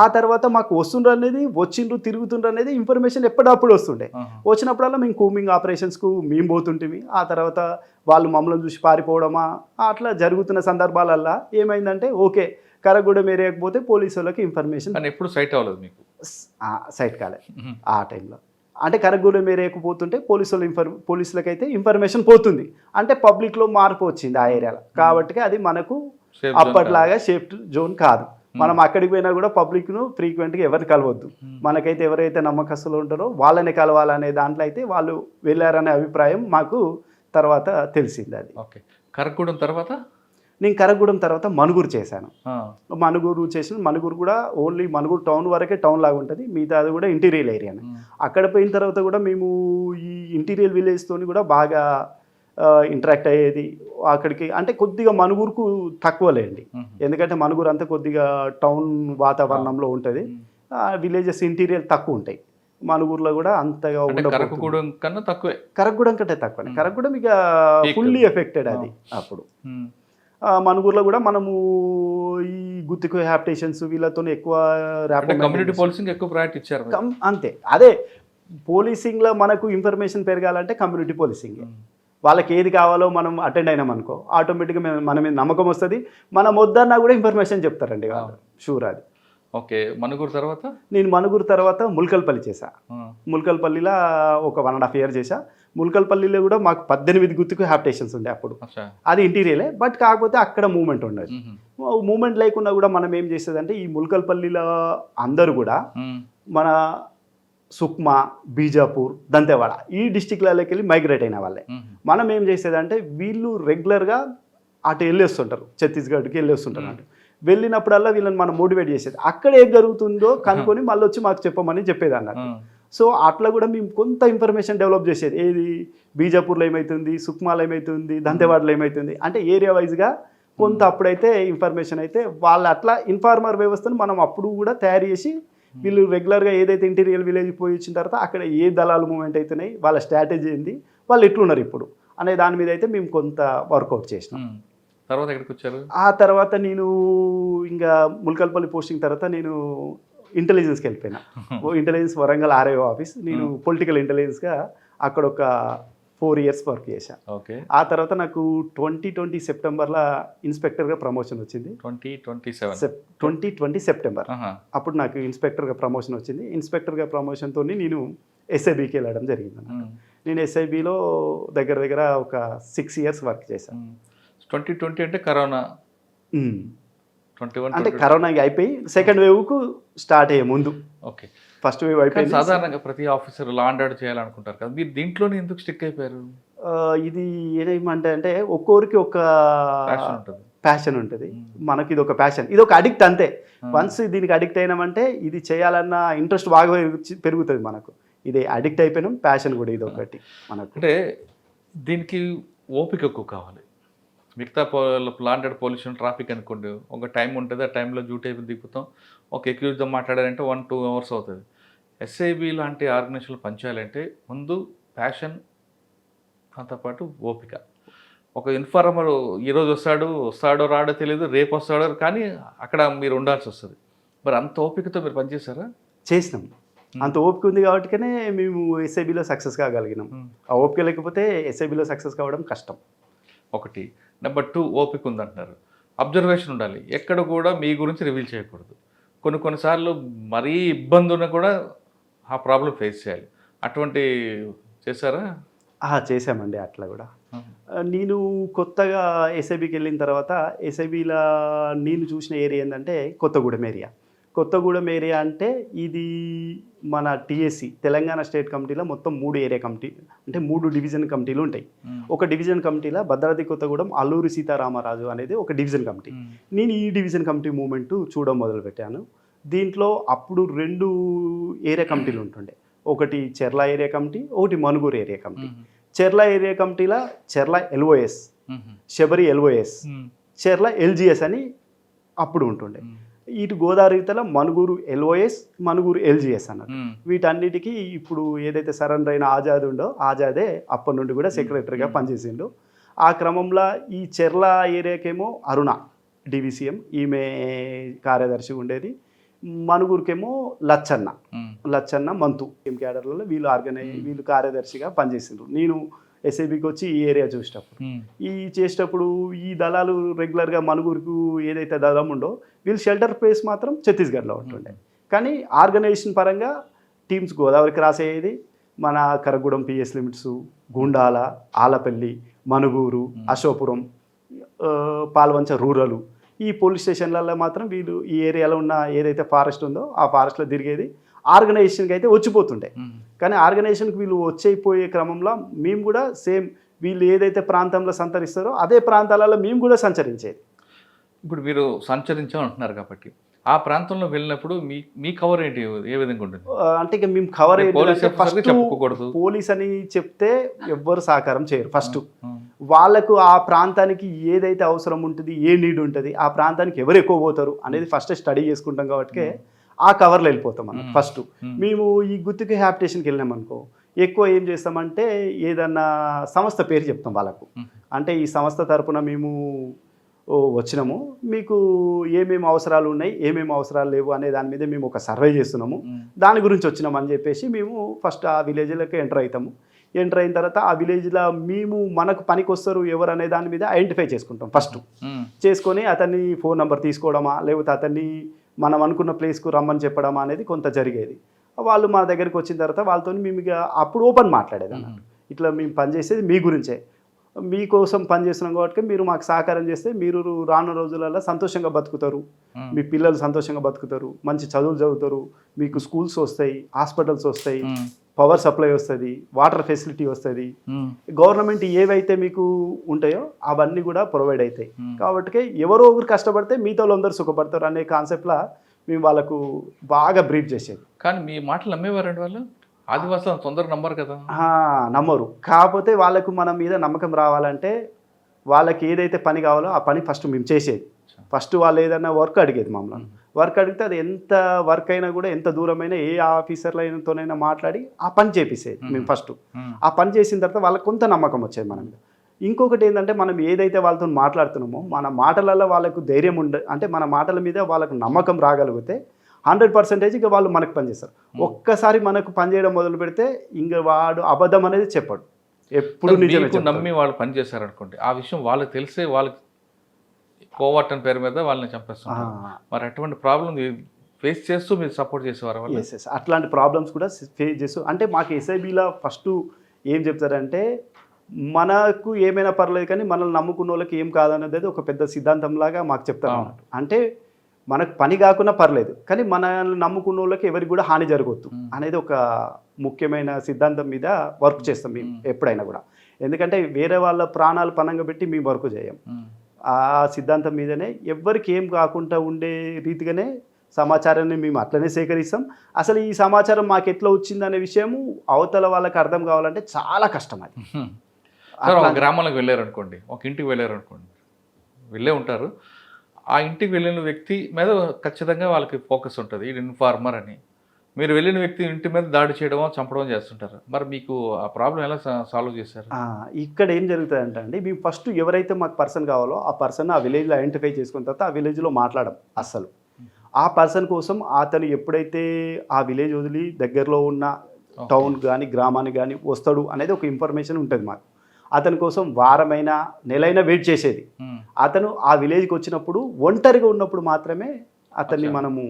ఆ తర్వాత మాకు వస్తుండ్రు అనేది, వచ్చిండ్రు తిరుగుతుండ్రు అనేది ఇన్ఫర్మేషన్ ఎప్పటికప్పుడు వస్తుండే. వచ్చినప్పుడల్లా మేము కూమింగ్ ఆపరేషన్స్కు మేము పోతుంటిమి. ఆ తర్వాత వాళ్ళు మమ్మల్ని చూసి పారిపోవడమా అట్లా జరుగుతున్న సందర్భాలల్లో ఏమైందంటే ఓకే కరగూడెం ఏరియాకి పోతే పోలీసు వాళ్ళకి ఇన్ఫర్మేషన్ ఎప్పుడు సైట్ అవ్వలేదు మీకు? సైట్ కాలేదు ఆ టైంలో. అంటే కరగూడెం ఏరియాకు పోతుంటే పోలీసులకైతే ఇన్ఫర్మేషన్ పోతుంది, అంటే పబ్లిక్లో మార్పు వచ్చింది ఆ ఏరియాలో. కాబట్టి అది మనకు అప్పట్లాగా సేఫ్ జోన్ కాదు. మనం అక్కడికి పోయినా కూడా పబ్లిక్ను ఫ్రీక్వెంట్గా ఎవరిని కలవద్దు, మనకైతే ఎవరైతే నమ్మకస్తులు ఉంటారో వాళ్ళని కలవాలనే దాంట్లో అయితే వాళ్ళు వెళ్ళారనే అభిప్రాయం మాకు తర్వాత తెలిసింది. అది ఓకే. కరగూడెం తర్వాత నేను కరగూడెం తర్వాత మనుగురు చేశాను. మనుగురు కూడా ఓన్లీ మనుగురు టౌన్ వరకే టౌన్ లాగా ఉంటుంది, మిగతా అది కూడా ఇంటీరియల్ ఏరియానే. అక్కడ పోయిన తర్వాత కూడా మేము ఈ ఇంటీరియల్ విలేజ్తో కూడా బాగా ఇంటరాక్ట్ అయ్యేది. అక్కడికి అంటే కొద్దిగా మనుగురుకు తక్కువలేండి, ఎందుకంటే మనుగురు అంతా కొద్దిగా టౌన్ వాతావరణంలో ఉంటుంది, విలేజెస్ ఇంటీరియల్ తక్కువ ఉంటాయి. మనుగురులో కూడా అంతగా కరగూడెం కన్నా తక్కువే, కరగూడెం కంటే తక్కువ. కరగూడెం ఇక ఫుల్లీ ఎఫెక్టెడ్ అది. అప్పుడు మనుగురులో కూడా మనము ఈ గుత్తికు హ్యాబిటేషన్స్ వీళ్ళతో ఎక్కువ కమ్యూనిటీ పోలీసింగ్ ఎక్కువ ప్రయారిటీ ఇచ్చారు అంతే. అదే పోలీసింగ్లో మనకు ఇన్ఫర్మేషన్ పెరగాలంటే కమ్యూనిటీ పోలీసింగ్, వాళ్ళకి ఏది కావాలో మనం అటెండ్ అయినాం అనుకో ఆటోమేటిక్గా మన మీద నమ్మకం వస్తుంది, మనం వద్దన్నా కూడా ఇన్ఫర్మేషన్ చెప్తారండి వాళ్ళు, షూర్. అది ఓకే. మనుగురు తర్వాత నేను మనుగురు తర్వాత ముల్కల్పల్లి చేశా. ముల్కల్పల్లిలో ఒక 1.5 years చేశా. ముల్కల్పల్లిలో కూడా మాకు 18 గుత్తికు హ్యాబిటేషన్స్ ఉండే అప్పుడు. అది ఇంటీరియలే, బట్ కాకపోతే అక్కడ మూమెంట్ ఉండదు. మూమెంట్ లేకున్నా కూడా మనం ఏం చేసేదంటే ఈ ముల్కల్పల్లిలో అందరూ కూడా మన సుక్మా, బీజాపూర్, దంతెవాడ ఈ డిస్టిక్లలోకి వెళ్ళి మైగ్రేట్ అయిన వాళ్ళే. మనం ఏం చేసేదంటే వీళ్ళు రెగ్యులర్గా అటు వెళ్ళేస్తుంటారు, ఛత్తీస్గఢ్కి వెళ్ళేస్తుంటారు. అంటే వెళ్ళినప్పుడల్లా వీళ్ళని మనం మోటివేట్ చేసేది, అక్కడ ఏం జరుగుతుందో కనుక్కొని మళ్ళీ వచ్చి మాకు చెప్పమని చెప్పేది అన్నట్టు. సో అట్లా కూడా మేము కొంత ఇన్ఫర్మేషన్ డెవలప్ చేసేది. ఏది బీజాపూర్లో ఏమవుతుంది, సుక్మాలో ఏమవుతుంది, దంతెవాడలో ఏమవుతుంది అంటే ఏరియా వైజ్గా కొంత అప్పుడైతే ఇన్ఫర్మేషన్ అయితే వాళ్ళు అట్లా ఇన్ఫార్మర్ వ్యవస్థను మనం అప్పుడు కూడా తయారు చేసి వీళ్ళు రెగ్యులర్గా ఏదైతే ఇంటీరియర్ విలేజ్ పోయి వచ్చిన తర్వాత అక్కడ ఏ దళాలు మూవ్మెంట్ అవుతున్నాయి, వాళ్ళ స్ట్రాటజీ ఏంది, వాళ్ళు ఎట్లున్నారు ఇప్పుడు అనే దాని మీద అయితే మేము కొంత వర్కౌట్ చేసినాం. తర్వాత ఎక్కడికి వచ్చారు? ఆ తర్వాత నేను ఇంకా ముల్కల్పల్లి పోస్టింగ్ తర్వాత నేను ఇంటెలిజెన్స్కి వెళ్ళిపోయినా. Intelligence Warangal RIO office. నేను పొలిటికల్ ఇంటెలిజెన్స్గా అక్కడ ఒక 4 years వర్క్ చేశాను. ఓకే. ఆ తర్వాత నాకు 2020 సెప్టెంబర్లో ఇన్స్పెక్టర్గా ప్రమోషన్ వచ్చింది. 2020 సెప్టెంబర్ అప్పుడు నాకు ఇన్స్పెక్టర్గా ప్రమోషన్ వచ్చింది. ఇన్స్పెక్టర్గా ప్రమోషన్తో నేను ఎస్ఐబికి వెళ్ళడం జరిగింది. నేను ఎస్ఐబిలో దగ్గర దగ్గర ఒక 6 years వర్క్ చేశాను. 2020 అంటే కరోనా. 21 అంటే కరోనా అయిపోయి సెకండ్ వేవ్కు స్టార్ట్ అయ్యే ముందు. ఓకే. ఫస్ట్ వేవ్ అయిపోయింది. సాధారణంగా ప్రతి ఆఫీసర్ లా అండ్ ఆర్డర్ చేయాలనుకుంటారు కదా, మీరు దీంట్లోనే ఎందుకు స్టిక్ అయిపోయారు? ఇది ఏమంటే అంటే ఒక్కొరికి ఒక ప్యాషన్ ఉంటుంది. మనకి ఇది ఒక ప్యాషన్, ఇది ఒక అడిక్ట్ అంతే. వన్స్ దీనికి అడిక్ట్ అయినామంటే ఇది చేయాలన్న ఇంట్రెస్ట్ బాగా పెరుగుతుంది మనకు. ఇది అడిక్ట్ అయిపోయినాం, ప్యాషన్ కూడా ఇది ఒకటి మనకు. అంటే దీనికి ఓపిక ఎక్కువ కావాలి. మిగతా లాండెడ్ పొల్యూషన్ ట్రాఫిక్ అనుకోండి, ఒక టైం ఉంటుంది, ఆ టైంలో డ్యూటీ అయిపోయి దిగుతాం, ఒక ఎక్యూజ్తో మాట్లాడాలంటే 1-2 hours అవుతుంది. ఎస్ఐబి లాంటి ఆర్గనైజేషన్లు పనిచేయాలంటే ముందు ప్యాషన్, దాంతోపాటు ఓపిక. ఒక ఇన్ఫార్మర్ ఈరోజు వస్తాడో రాడో తెలియదు, రేపు వస్తాడో, కానీ అక్కడ మీరు ఉండాల్సి వస్తుంది. మరి అంత ఓపికతో మీరు పనిచేశారా? చేసినాం. అంత ఓపిక ఉంది కాబట్టినే మేము ఎస్ఐబిలో సక్సెస్ కాగలిగినాం. ఆ ఓపిక లేకపోతే ఎస్ఐబిలో సక్సెస్ కావడం కష్టం. ఒకటి. నెంబర్ 2, ఓపిక ఉందంటున్నారు. అబ్జర్వేషన్ ఉండాలి. ఎక్కడ కూడా మీ గురించి రివీల్ చేయకూడదు. కొన్నిసార్లు మరీ ఇబ్బంది ఉన్నా కూడా ఆ ప్రాబ్లం ఫేస్ చేయాలి. అటువంటి చేశారా? చేశామండి అట్లా కూడా. నేను కొత్తగా ఎస్ఐబికి వెళ్ళిన తర్వాత ఎస్ఐబిలో నేను చూసిన ఏరియా ఏంటంటే కొత్తగూడెం ఏరియా. కొత్తగూడెం ఏరియా అంటే ఇది మన టీఎస్సి తెలంగాణ స్టేట్ కమిటీలో మొత్తం 3 ఏరియా కమిటీ అంటే 3 డివిజన్ కమిటీలు ఉంటాయి. ఒక డివిజన్ కమిటీలో భద్రాద్రి కొత్తగూడెం అల్లూరి సీతారామరాజు అనేది ఒక డివిజన్ కమిటీ. నేను ఈ డివిజన్ కమిటీ మూమెంట్ చూడడం మొదలుపెట్టాను. దీంట్లో అప్పుడు 2 ఏరియా కమిటీలు ఉంటుండే. ఒకటి చెర్ల ఏరియా కమిటీ, ఒకటి మనుగూరు ఏరియా కమిటీ. చెర్ల ఏరియా కమిటీలో చెర్ల ఎల్ఓఎస్, శబరి ఎల్ఓఎస్, చెర్ల ఎల్జిఎస్ అని అప్పుడు ఉంటుండే. ఇటు గోదావరి ఇతల మనుగూరు ఎల్ఓఎస్, మనుగూరు ఎల్జిఎస్ అన్నారు. వీటన్నిటికీ ఇప్పుడు ఏదైతే సరెండర్ అయిన ఆజాద్ ఉండో ఆజాదే అప్పటి నుండి కూడా సెక్రటరీగా పనిచేసిండు. ఆ క్రమంలో ఈ చెర్ల ఏరియాకేమో అరుణ డివిసిఎం, ఈమె కార్యదర్శి ఉండేది. మనుగూరుకేమో లచ్చన్న మంతు క్యాడర్లలో వీళ్ళు కార్యదర్శిగా పనిచేసిండ్రు. నేను ఎస్ఐబికి వచ్చి ఈ ఏరియా చూసేటప్పుడు చేసేటప్పుడు ఈ దళాలు రెగ్యులర్గా మనుగూరుకు ఏదైతే దళం ఉందో వీళ్ళు షెల్టర్ ప్లేస్ మాత్రం ఛత్తీస్గఢ్లో ఉంటుండే. కానీ ఆర్గనైజేషన్ పరంగా టీమ్స్ గోదావరి క్రాస్ అయ్యేది. మన Karagudem PS limits, Gundala, Alapalli, Manuguru, Ashopuram, Palvancha rural ఈ పోలీస్ స్టేషన్లలో మాత్రం వీళ్ళు ఈ ఏరియాలో ఉన్న ఏదైతే ఫారెస్ట్ ఉందో ఆ ఫారెస్ట్లో తిరిగేది. ఆర్గనైజేషన్కి అయితే వచ్చిపోతుండే. కానీ ఆర్గనైజేషన్కి వీళ్ళు వచ్చేపోయే క్రమంలో మేము కూడా సేమ్ వీళ్ళు ఏదైతే ప్రాంతంలో సంచరిస్తారో అదే ప్రాంతాలలో మేము కూడా సంచరించేది. ఇప్పుడు మీరు సంచరించామంటున్నారు కాబట్టి ఆ ప్రాంతంలో వెళ్ళినప్పుడు మీ కవర్ ఏంటి, ఏ విధంగా ఉంటుంది? అంటే ఇక మేము కవర్ చెప్పకూడదు. పోలీస్ అని చెప్తే ఎవ్వరు సహకారం చేయరు. ఫస్ట్ వాళ్ళకు ఆ ప్రాంతానికి ఏదైతే అవసరం ఉంటుంది, ఏ నీడ్ ఉంటుంది, ఆ ప్రాంతానికి ఎవరు ఎక్కువ పోతారు అనేది ఫస్ట్ స్టడీ చేసుకుంటాం కాబట్టి ఆ కవర్లో వెళ్ళిపోతాం అన్నమాట. ఫస్ట్ మేము ఈ గుత్తికి హ్యాబిటేషన్కి వెళ్ళినాం అనుకో, ఎక్కువ ఏం చేస్తామంటే ఏదన్నా సంస్థ పేరు చెప్తాం వాళ్ళకు. అంటే ఈ సంస్థ తరపున మేము వచ్చినాము, మీకు ఏమేమి అవసరాలు ఉన్నాయి, ఏమేమి అవసరాలు లేవు అనే దాని మీద మేము ఒక సర్వే చేస్తున్నాము, దాని గురించి వచ్చినాము అని చెప్పేసి మేము ఫస్ట్ ఆ విలేజ్లోకి ఎంటర్ అవుతాము. ఎంటర్ అయిన తర్వాత ఆ విలేజ్లో మేము మనకు పనికి వస్తారు ఎవరు అనే దాని మీద ఐడెంటిఫై చేసుకుంటాం. ఫస్ట్ చేసుకొని అతన్ని ఫోన్ నెంబర్ తీసుకోవడమా లేకపోతే అతన్ని మనం అనుకున్న ప్లేస్కు రమ్మని చెప్పడమా అనేది కొంత జరిగేది. వాళ్ళు మా దగ్గరికి వచ్చిన తర్వాత వాళ్ళతో మేము ఇక అప్పుడు ఓపెన్ మాట్లాడేది అన్నట్టు. ఇట్లా మేము పనిచేసేది మీ గురించే, మీకోసం పనిచేస్తున్నాం కాబట్టి మీరు మాకు సహకారం చేస్తే మీరు రానున్న రోజులలో సంతోషంగా బతుకుతారు, మీ పిల్లలు సంతోషంగా బతుకుతారు, మంచి చదువులు చదువుతారు, మీకు స్కూల్స్ వస్తాయి, హాస్పిటల్స్ వస్తాయి, పవర్ సప్లై వస్తుంది, వాటర్ ఫెసిలిటీ వస్తుంది, గవర్నమెంట్ ఏవైతే మీకు ఉంటాయో అవన్నీ కూడా ప్రొవైడ్ అవుతాయి. కాబట్టి ఎవరో ఒకరు కష్టపడితే మిగతా వాళ్ళందరూ సుఖపడతారు అనే కాన్సెప్ట్లా మేము వాళ్ళకు బాగా బ్రీఫ్ చేసేది. కానీ మీ మాటలు నమ్మేవారండి వాళ్ళు? ఆదివాసులు తొందరగా నమ్మరు కదా. నమ్మరు. కాకపోతే వాళ్ళకు మన మీద నమ్మకం రావాలంటే వాళ్ళకి ఏదైతే పని కావాలో ఆ పని ఫస్ట్ మేము చేసేది. ఫస్ట్ వాళ్ళు ఏదైనా వర్క్ అడిగేది మమ్మల్ని. వర్క్ అడిగితే అది ఎంత వర్క్ అయినా కూడా ఎంత దూరమైనా ఏ ఆఫీసర్లతోనైనా మాట్లాడి ఆ పని చేపిసేది మేము ఫస్ట్. ఆ పని చేసిన తర్వాత వాళ్ళకి కొంత నమ్మకం వచ్చేది మన మీద. ఇంకొకటి ఏంటంటే మనం ఏదైతే వాళ్ళతో మాట్లాడుతున్నామో మన మాటలలో వాళ్ళకు ధైర్యం అంటే మన మాటల మీద వాళ్ళకు నమ్మకం రాగలిగితే 100% ఇక వాళ్ళు మనకు పనిచేస్తారు. ఒక్కసారి మనకు పనిచేయడం మొదలు పెడితే ఇంక వాడు అబద్ధం అనేది చెప్పడు, ఎప్పుడు నిజమే చెప్తాడు. నమ్మి వాళ్ళు పని చేశారు అనుకోండి, ఆ విషయం వాళ్ళకి తెలిసే వాళ్ళకి కోవర్ట్ అని పేరు మీద వాళ్ళని చంపేస్తారు. మరి అటువంటి ప్రాబ్లం ఫేస్ చేస్తూ మీరు సపోర్ట్ చేసేవారు? ఎస్, అట్లాంటి ప్రాబ్లమ్స్ కూడా ఫేస్ చేస్తూ అంటే మాకు ఎస్ఐబిలో ఫస్ట్ ఏం చెప్తారంటే మనకు ఏమైనా పర్లేదు కానీ మనల్ని నమ్ముకున్న వాళ్ళకి ఏం కాదనేది ఒక పెద్ద సిద్ధాంతంలాగా మాకు చెప్తారు అన్నట్టు. అంటే మనకు పని కాకుండా పర్లేదు కానీ మనల్ని నమ్ముకున్న వాళ్ళకి ఎవరికి కూడా హాని జరగవద్దు అనేది ఒక ముఖ్యమైన సిద్ధాంతం మీద వర్క్ చేస్తాం మేము ఎప్పుడైనా కూడా. ఎందుకంటే వేరే వాళ్ళ ప్రాణాలు పణంగా పెట్టి మేము వర్క్ చేయం. ఆ సిద్ధాంతం మీదనే ఎవరికి ఏం కాకుండా ఉండే రీతిగానే సమాచారాన్ని మేము అట్లనే సేకరిస్తాం. అసలు ఈ సమాచారం మాకు ఎట్లా వచ్చిందనే విషయము అవతల వాళ్ళకి అర్థం కావాలంటే చాలా కష్టం. అది ఒక గ్రామాలకు వెళ్ళారనుకోండి, ఒక ఇంటికి వెళ్ళారనుకోండి, వెళ్ళే ఉంటారు. ఆ ఇంటికి వెళ్ళిన వ్యక్తి మీద ఖచ్చితంగా వాళ్ళకి ఫోకస్ ఉంటుంది, ఇది ఇన్ఫార్మర్ అని. మీరు వెళ్ళిన వ్యక్తి ఇంటి మీద దాడి చేయడమో చంపడం చేస్తుంటారు. మరి మీకు ఆ ప్రాబ్లం ఎలా సాల్వ్ చేశారు? ఇక్కడ ఏం జరుగుతుందంటే అండి, మేము ఫస్ట్ ఎవరైతే మాకు పర్సన్ కావాలో ఆ పర్సన్ ఆ విలేజ్లో ఐడెంటిఫై చేసుకున్న తర్వాత ఆ విలేజ్లో మాట్లాడడం అస్సలు. ఆ పర్సన్ కోసం అతను ఎప్పుడైతే ఆ విలేజ్ వదిలి దగ్గరలో ఉన్న టౌన్ కానీ గ్రామానికి కానీ వస్తాడు అనేది ఒక ఇన్ఫర్మేషన్ ఉంటుంది మాకు. అతని కోసం వారమైనా నెలైనా వెయిట్ చేసేది. అతను ఆ విలేజ్కి వచ్చినప్పుడు ఒంటరిగా ఉన్నప్పుడు మాత్రమే అతన్ని మనము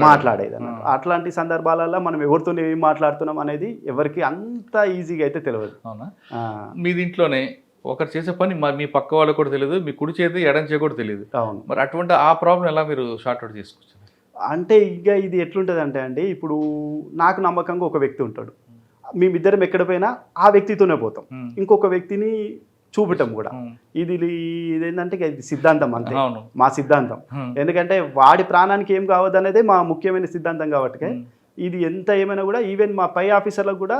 మాట్లాడేది అన్నట్టు. అట్లాంటి సందర్భాలలో మనం ఎవరితో ఏం మాట్లాడుతున్నాం అనేది ఎవరికి అంత ఈజీగా అయితే తెలియదు. అవునా? మీ దీంట్లోనే ఒకరు చేసే పని మీ పక్క వాళ్ళకు కూడా తెలియదు, మీ కుడి చేతి ఎడం చేతి కూడా తెలియదు. అవును. మరి అటువంటి ఆ ప్రాబ్లం ఎలా మీరు షార్ట్ అవుట్ చేసుకోవచ్చు? అంటే ఇక ఇది ఎట్లుంటుంది అంటే అండి, ఇప్పుడు నాకు నమ్మకంగా ఒక వ్యక్తి ఉంటాడు, మేమిద్దరం ఎక్కడ పోయినా ఆ వ్యక్తితోనే పోతాం, ఇంకొక వ్యక్తిని చూపటం కూడా. ఇదేంటంటే ఇది సిద్ధాంతం అంతే, మా సిద్ధాంతం. ఎందుకంటే వాడి ప్రాణానికి ఏం కావద్దు అనేది మా ముఖ్యమైన సిద్ధాంతం కాబట్టి ఇది ఎంత ఏమైనా కూడా ఈవెన్ మా పై ఆఫీసర్లకు కూడా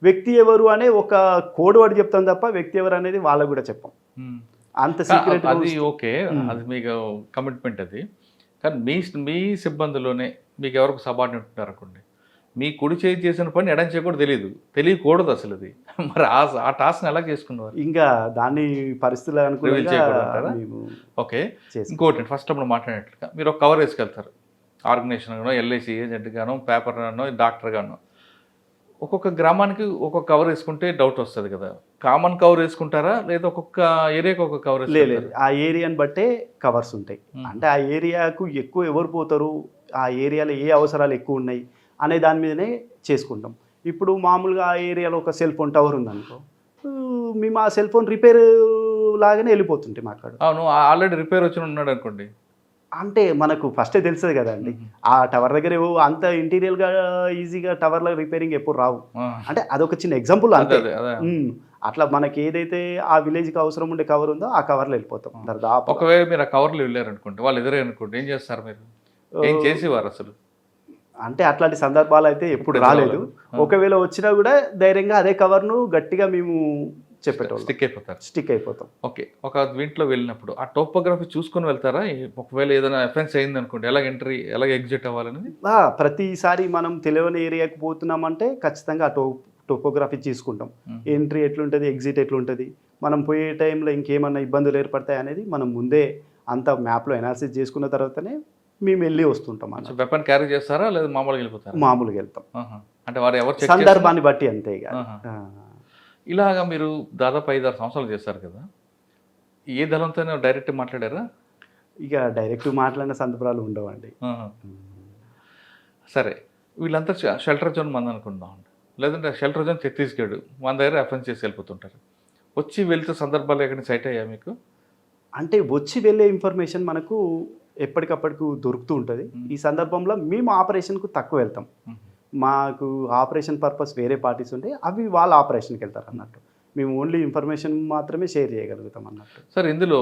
వ్యక్తి ఎవరు అనే ఒక కోడ్ వర్డ్ చెప్తాం తప్ప వ్యక్తి ఎవరు అనేది వాళ్ళకు కూడా చెప్పాం. అంత సీక్రెట్. అది ఓకే, అది మీకు కమిట్మెంట్. అది కానీ మీ సిబ్బందిలోనే మీకు ఎవరికి సబార్డినేట్ ఉంటారు అనుకోండి, మీ కుడి చేయి చేసిన పని ఎడం చేయ కూడా తెలియకూడదు అసలు. అది మరి ఆ టాస్క్ని ఎలా చేసుకున్నారు? ఇంకా దాన్ని పరిస్థితులు అనుకూలంగా. ఓకే, ఇంకోటి ఫస్ట్ అప్పుడు మాట్లాడినట్లుగా మీరు ఒక కవర్ వేసుకెళ్తారు, ఆర్గనైజేషన్ గానో ఎల్ఐసి ఏజెంట్ గానో పేపర్ గానో డాక్టర్ గానో. ఒక్కొక్క గ్రామానికి ఒక్కొక్క కవర్ వేసుకుంటే డౌట్ వస్తుంది కదా, కామన్ కవర్ వేసుకుంటారా లేదా ఒక్కొక్క ఏరియాకి ఒక కవర్? లేదు, ఆ ఏరియాని బట్టే కవర్స్ ఉంటాయి. అంటే ఆ ఏరియాకు ఎక్కువ ఎవరు పోతారు, ఆ ఏరియాలో ఏ అవసరాలు ఎక్కువ ఉన్నాయి అనే దాని మీదనే చేసుకుంటాం. ఇప్పుడు మామూలుగా ఆ ఏరియాలో ఒక సెల్ ఫోన్ టవర్ ఉందనుకో, మేము ఆ సెల్ ఫోన్ రిపేర్ లాగానే వెళ్ళిపోతుంటే మాట్లాడు. అవును, ఆల్రెడీ రిపేర్ వచ్చి ఉన్నాడు అనుకోండి, అంటే మనకు ఫస్టే తెలుస్తుంది కదండి ఆ టవర్ దగ్గర అంత ఇంటీరియర్గా ఈజీగా టవర్ల రిపేరింగ్ ఎప్పుడు రావు. అంటే అదొక చిన్న ఎగ్జాంపుల్ అంతే. అట్లా మనకి ఏదైతే ఆ విలేజ్కి అవసరం ఉండే కవర్ ఉందో ఆ కవర్లో వెళ్ళిపోతాం. ఒకవేళ మీరు ఆ కవర్లో వెళ్ళారు అనుకోండి, వాళ్ళు ఎదురే అనుకోండి, ఏం చేస్తారు మీరు? ఏం చేసేవారు అసలు? అంటే అట్లాంటి సందర్భాలు అయితే ఎప్పుడు రాలేదు. ఒకవేళ వచ్చినా కూడా ధైర్యంగా అదే కవర్ను గట్టిగా మేము చెప్పేటోళ్ళం. స్టిక్ అయిపోతాం. ఓకే, ఒక ఇంట్లో వెళ్ళినప్పుడు ఆ టోపోగ్రఫీ చూసుకొని వెళ్తారా? ఒకవేళ ఏదైనా ఎఫెన్స్ అయింది అనుకోండి, ఎలాగ ఎగ్జిట్ అవ్వాలనేది ప్రతిసారి మనం తెలియని ఏరియాకి పోతున్నామంటే ఖచ్చితంగా ఆ టోపోగ్రఫీ తీసుకుంటాం. ఎంట్రీ ఎట్లుంటుంది, ఎగ్జిట్ ఎట్లుంటుంది, మనం పోయే టైంలో ఇంకేమన్నా ఇబ్బందులు ఏర్పడతాయి అనేది మనం ముందే అంత మ్యాప్లో ఎనాలిసిస్ చేసుకున్న తర్వాతనే మేము వెళ్ళి వస్తుంటాం. వెపన్ క్యారీ చేస్తారా లేదా మామూలుగా వెళ్ళిపోతారా? మామూలుగా వెళ్తాం. అంటే వారు ఎవరు సందర్భాన్ని బట్టి అంతే. ఇలాగా మీరు దాదాపు 5-6 సంవత్సరాలు చేస్తారు కదా, ఏ దళంతో డైరెక్ట్ మాట్లాడారా? ఇక డైరెక్ట్ మాట్లాడిన సందర్భాలు ఉండవండి. సరే, వీళ్ళంతా షెల్టర్ జోన్ మంది అనుకుందాం, లేదంటే షెల్టర్ జోన్ ఛత్తీస్గఢ్, మన దగ్గర ఎఫెన్స్ చేసి వెళ్ళిపోతుంటారు. వచ్చి వెళ్తే సందర్భాలు ఎక్కడ సైట్ అయ్యా మీకు? అంటే వచ్చి వెళ్ళే ఇన్ఫర్మేషన్ మనకు ఎప్పటికప్పటికి దొరుకుతూ ఉంటుంది. ఈ సందర్భంలో మేము ఆపరేషన్కు తక్కువ వెళ్తాం. మాకు ఆపరేషన్ పర్పస్ వేరే పార్టీస్ ఉంటాయి, అవి వాళ్ళ ఆపరేషన్కి వెళ్తారు అన్నట్టు. మేము ఓన్లీ ఇన్ఫర్మేషన్ మాత్రమే షేర్ చేయగలుగుతాం అన్నట్టు. సార్, ఇందులో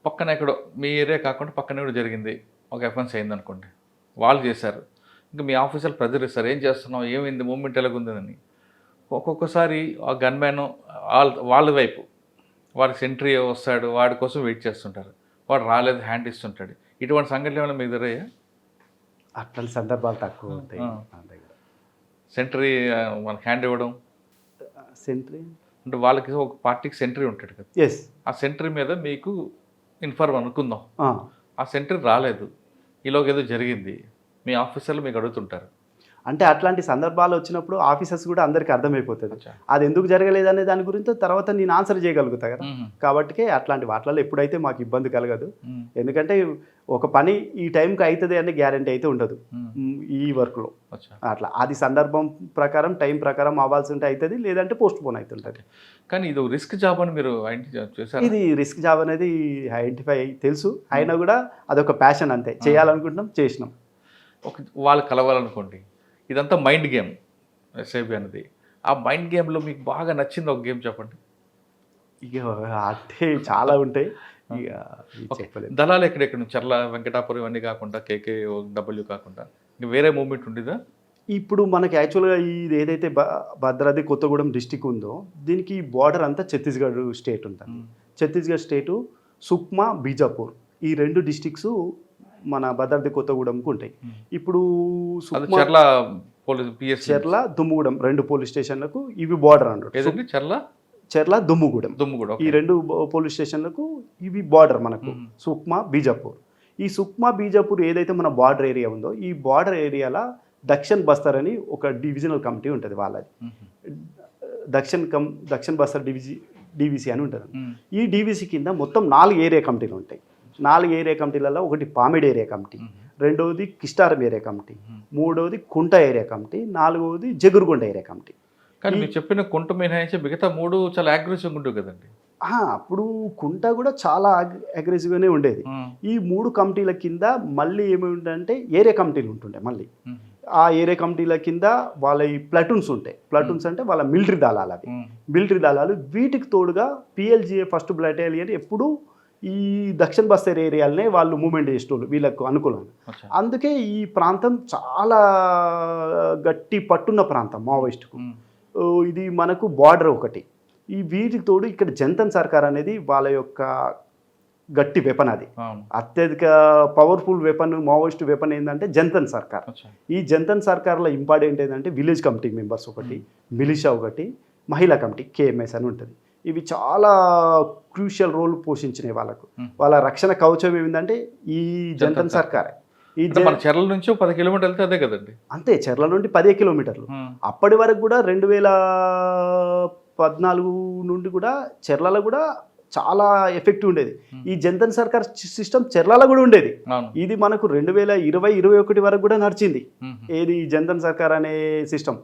పక్కన ఎక్కడో మీ ఏరియా కాకుండా పక్కన కూడా జరిగింది, ఒక ఎఫెన్స్ అయింది అనుకోండి, వాళ్ళు చేశారు, ఇంకా మీ ఆఫీసర్లు ప్రెజర్ ఇస్తారు, ఏం చేస్తున్నావు, ఏమైంది, మూమెంట్ ఎలాగుందని. ఒక్కొక్కసారి ఆ గన్మ్యాన్ వాళ్ళ వైపు వాడికి సెంట్రీ వస్తాడు, వాడి కోసం వెయిట్ చేస్తుంటారు, వాడు రాలేదు హ్యాండ్ ఇస్తుంటాడు. ఇటువంటి సంఘటనలు ఏమైనా మీకు ఎదురయ్యా? అట్లాంటి సందర్భాలు తక్కువ ఉంటాయి ఆ. నా దగ్గర. సెంట్రీ వాళ్ళకి హ్యాండ్ ఇవ్వడం సెంట్రీ అంటే వాళ్ళకి ఒక పార్టీకి సెంట్రీ ఉంటాడు కదా, ఎస్. ఆ సెంట్రీ మీద మీకు ఇన్ఫార్మ్ అనుకుందాం, ఆ సెంట్రీ రాలేదు, ఈలోగా ఏదో జరిగింది, మీ ఆఫీసర్లు మీకు అడుగుతుంటారు. అంటే అట్లాంటి సందర్భాలు వచ్చినప్పుడు ఆఫీసర్స్ కూడా అందరికీ అర్థమైపోతుంది అచ్చా. అది ఎందుకు జరగలేదు అనే దాని గురించి తర్వాత నేను ఆన్సర్ చేయగలుగుతా కదా. మ్మ్. కాబట్టి అట్లాంటి వాటిలో ఎప్పుడైతే మాకు ఇబ్బంది కలగదు. మ్మ్. ఎందుకంటే ఒక పని ఈ టైంకి అవుతుంది అనే గ్యారంటీ అయితే ఉండదు మ్మ్. ఈ వర్క్లో. అచ్చా. అట్లా అది సందర్భం ప్రకారం టైం ప్రకారం అవ్వాల్సి ఉంటే అవుతుంది, లేదంటే పోస్ట్ పోన్ అవుతుంటుంది. కానీ ఇది రిస్క్ జాబ్ అని మీరు ఐడెంటిఫై చేశారు. ఇది రిస్క్ జాబ్ అనేది ఐడెంటిఫై తెలుసు, అయినా కూడా అదొక ప్యాషన్ అంతే, చేయాలనుకుంటున్నాం చేసినాం. ఒక వాళ్ళు కలవాలనుకోండి, ఇదంతా మైండ్ గేమ్ ఎస్ఐబి అనేది. ఆ మైండ్ గేమ్లో మీకు బాగా నచ్చింది ఒక గేమ్ చెప్పండి. ఇక అంటే చాలా ఉంటాయి, ఇక ఇది చెప్పలేదు. దళాలు ఎక్కడెక్కడ నుంచి చర్ల వెంకటాపురం ఇవన్నీ కాకుండా కేకే డబ్ల్యూ కాకుండా ఇంకా వేరే మూమెంట్ ఉండేదా? ఇప్పుడు మనకి యాక్చువల్గా ఇది ఏదైతే భద్రాద్రి కొత్తగూడెం డిస్టిక్ ఉందో దీనికి బార్డర్ అంతా ఛత్తీస్గఢ్ స్టేట్ ఉంటుంది. ఛత్తీస్గఢ్ స్టేటు సుక్మా, బీజాపూర్ ఈ రెండు డిస్టిక్స్ మన భద్రాద్రి కొత్తగూడెంకు ఉంటాయి. ఇప్పుడు సుక్మా, చర్ల పోలీస్ పిఎస్, చెర్ల, దుమ్ముగూడెం రెండు పోలీస్ స్టేషన్లకు ఇవి బార్డర్ అన్నట్టు. ఏదండి చెర్ల, దుమ్ముగూడెం దుమ్ముగూడెం ఈ రెండు పోలీస్ స్టేషన్లకు ఇవి బార్డర్ మనకు. సుక్మా, బీజాపూర్. ఈ సుక్మా, బీజాపూర్ ఏదైతే మన బార్డర్ ఏరియా ఉందో ఈ బార్డర్ ఏరియాలో దక్షిణ్ బస్తర్ అని ఒక డివిజనల్ కమిటీ ఉంటుంది వాళ్ళది. దక్షిణ్ బస్తర్ డివిసి అని ఉంటుంది. ఈ డివిసి కింద మొత్తం 4 ఏరియా కమిటీలు ఉంటాయి. 4 ఏరియా కమిటీలలో ఒకటి పామిడ్ ఏరియా కమిటీ, రెండవది కిస్టారం ఏరియా కమిటీ, మూడవది కుంట ఏరియా కమిటీ, నాలుగవది జగురుగొండ ఏరియా కమిటీ. కానీ మీరు చెప్పిన కుంట మినహాయించి మిగతా 3 చాలా అగ్రెసివ్గా ఉంటుంది కదండి. అప్పుడు కుంట కూడా చాలా అగ్రెసివ్గానే ఉండేది. ఈ 3 కమిటీల కింద మళ్ళీ ఏమిటంటే ఏరియా కమిటీలు ఉంటుండే. మళ్ళీ ఆ ఏరియా కమిటీల కింద వాళ్ళ ఈ ప్లటూన్స్ ఉంటాయి. ప్లటూన్స్ అంటే వాళ్ళ మిలిటరీ దళాలు, అవి మిలిటరీ దళాలు. వీటికి తోడుగా పిఎల్జిఏ ఫస్ట్ బటాలియన్ ఎప్పుడు ఈ దక్షిణ బస్తర్ ఏరియాలనే వాళ్ళు మూవ్మెంట్ చేసేటోళ్ళు వీళ్ళకు అనుకూలంగా. అందుకే ఈ ప్రాంతం చాలా గట్టి పట్టున్న ప్రాంతం మావోయిస్టుకు. ఇది మనకు బార్డర్ ఒకటి. ఈ వీటికి తోడు ఇక్కడ జంతన్ సర్కార్ అనేది వాళ్ళ యొక్క గట్టి వెపన్. అది అత్యధిక పవర్ఫుల్ వెపన్, మావోయిస్ట్ వెపన్ ఏంటంటే జంతన్ సర్కార్. ఈ జంతన్ సర్కార్లో ఇంపార్టెంట్ ఏంటంటే విలేజ్ కమిటీ మెంబర్స్ ఒకటి, మిలిషా ఒకటి, మహిళా కమిటీ కేఎంఎస్ అని ఉంటుంది. ఇవి చాలా క్రూషియల్ రోల్ పోషించినాయి వాళ్ళకు. వాళ్ళ రక్షణ కవచం ఏమిందంటే ఈ జంతన్ సర్కారే. ఈ చెర్ల నుంచి 10 కిలోమీటర్లు వెళ్తే అదే కదండి. అంతే, చెర్ల నుండి 10 కిలోమీటర్లు. అప్పటి వరకు కూడా 2014 నుండి కూడా చెర్లలో కూడా చాలా ఎఫెక్టివ్ ఉండేది. ఈ జంతన్ సర్కార్ సిస్టమ్ చెర్లలో కూడా ఉండేది. ఇది మనకు 2020-21 వరకు కూడా నడిచింది ఏది జంతన్ సర్కార్ అనే సిస్టమ్.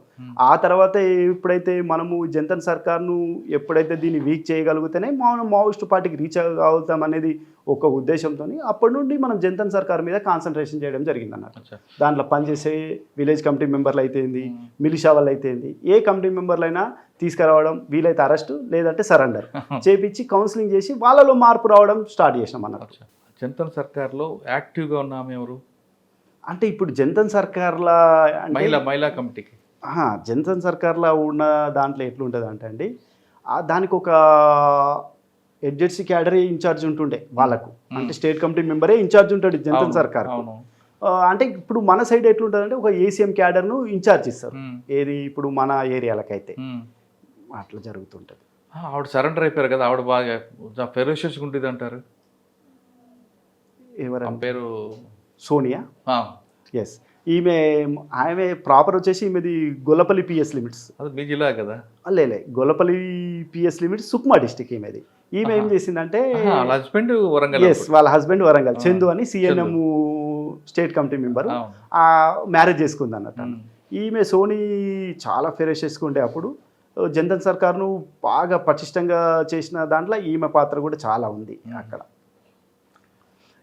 ఆ తర్వాత ఎప్పుడైతే మనము జంతన్ సర్కార్ను ఎప్పుడైతే దీన్ని వీక్ చేయగలిగితేనే మనం మావోయిస్ట్ పార్టీకి రీచ్ అవుతాం అనేది ఒక ఉద్దేశంతో అప్పటి నుండి మనం జంతన్ సర్కార్ మీద కాన్సన్ట్రేషన్ చేయడం జరిగింది అన్నట్టు. దాంట్లో పనిచేసే విలేజ్ కమిటీ మెంబర్లు అయితేంది, మిలిషా వాళ్ళు అయితేంది, ఏ కమిటీ మెంబర్లైనా తీసుకురావడం, వీలైతే అరెస్టు లేదంటే సరెండర్ చేపించి కౌన్సిలింగ్ చేసి వాళ్ళలో మార్పు రావడం స్టార్ట్ చేసినాం అన్నట్టు. జంతన్ సర్కార్లో యాక్టివ్గా ఉన్నాము ఎవరు అంటే ఇప్పుడు జంతన్ సర్కార్ల మహిళా కమిటీకి జంతన్ సర్కార్లో ఉన్న దాంట్లో ఎట్లుంటుంది అంటే అండి, దానికి ఒక ఎడ్జెడ్సీ క్యాడరే ఇన్ఛార్జ్ ఉంటుండే వాళ్ళకు. అంటే స్టేట్ కమిటీ మెంబరే ఇన్ఛార్జ్ ఉంటాడు జంతన్ సర్కార్. అంటే ఇప్పుడు మన సైడ్ ఎట్లుంటుంది అంటే ఒక ఏసీఎం క్యాడర్ను ఇన్ఛార్జ్ ఇస్తారు. ఏది ఇప్పుడు మన ఏరియాలకైతే అట్లా జరుగుతుంటుంది. ఆవిడ సరెండర్ అయిపోయారు కదా, ఆవిడ బాగా ఫెరోషియస్ ఉంటుంది అంటారు. ఎవరు పేరు? సోనియా. ఎస్, ఆమె ప్రాపర్ వచ్చేసి ఈమెది గొల్లపల్లి పిఎస్ లిమిట్స్. అది మీ జిల్లా కదా? లే, Gollapalli PS limits Sukma district ఈమెది. ఈమె ఏం చేసిందంటే హస్బెండ్ వరంగల్. ఎస్, వాళ్ళ హస్బెండ్ వరంగల్ చందు అని CNM state committee member marriage చేసుకుంది అన్నట్టు. ఈమె సోని చాలా ఫెరోషియస్గా ఉండే. అప్పుడు జంతన్ సర్కార్ను బాగా పటిష్టంగా చేసిన దాంట్లో ఈమె పాత్ర కూడా చాలా ఉంది అక్కడ.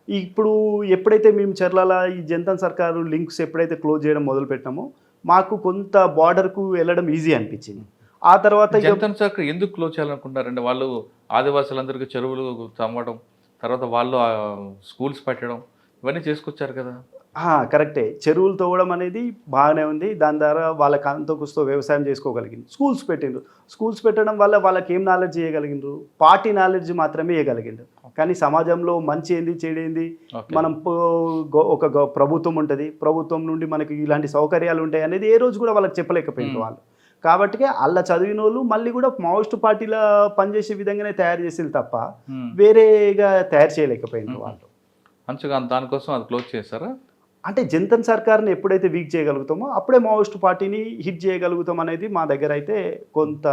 ఇప్పుడు ఎప్పుడైతే మేము చెర్ల ఈ జంతన్ సర్కారు లింక్స్ ఎప్పుడైతే క్లోజ్ చేయడం మొదలుపెట్టామో మాకు కొంత బార్డర్కు వెళ్ళడం ఈజీ అనిపించింది. ఆ తర్వాత జంతన్ సర్కార్ ఎందుకు క్లోజ్ చేయాలనుకుంటారంటే వాళ్ళు ఆదివాసులందరికీ చెరువులు తమ్మడం, తర్వాత వాళ్ళు స్కూల్స్ పెట్టడం ఇవన్నీ చేసుకొచ్చారు కదా. కరెక్టే. చెరువులు తవ్వడం అనేది బాగానే ఉంది. దాని ద్వారా వాళ్ళకి అంతో కూస్తో వ్యవసాయం చేసుకోగలిగింది. స్కూల్స్ పెట్టిండ్రు. స్కూల్స్ పెట్టడం వల్ల వాళ్ళకి ఏం నాలెడ్జ్ ఇవ్వగలిగిండ్రు? పార్టీ నాలెడ్జ్ మాత్రమే ఇవ్వగలిగిండ్రు. కానీ సమాజంలో మంచి ఏంది, చెడు ఏంది, ఓకే. మనం ప్రభుత్వం ఉంటుంది. ప్రభుత్వం నుండి మనకి ఇలాంటి సౌకర్యాలు ఉంటాయి అనేది ఏ రోజు కూడా వాళ్ళకి చెప్పలేకపోయిండ్రు వాళ్ళు. కాబట్టి అలా చదివిన వాళ్ళు మళ్ళీ కూడా మావోయిస్ట్ పార్టీల పనిచేసే విధంగానే తయారు చేసేది తప్ప వేరేగా తయారు చేయలేకపోయిండ్రు వాళ్ళు. మంచిగా దానికోసం అది క్లోజ్ చేశారా? అంటే జనతా సర్కార్ని ఎప్పుడైతే వీక్ చేయగలుగుతామో అప్పుడే మావోయిస్ట్ పార్టీని హిట్ చేయగలుగుతాం అనేది మా దగ్గర అయితే కొంత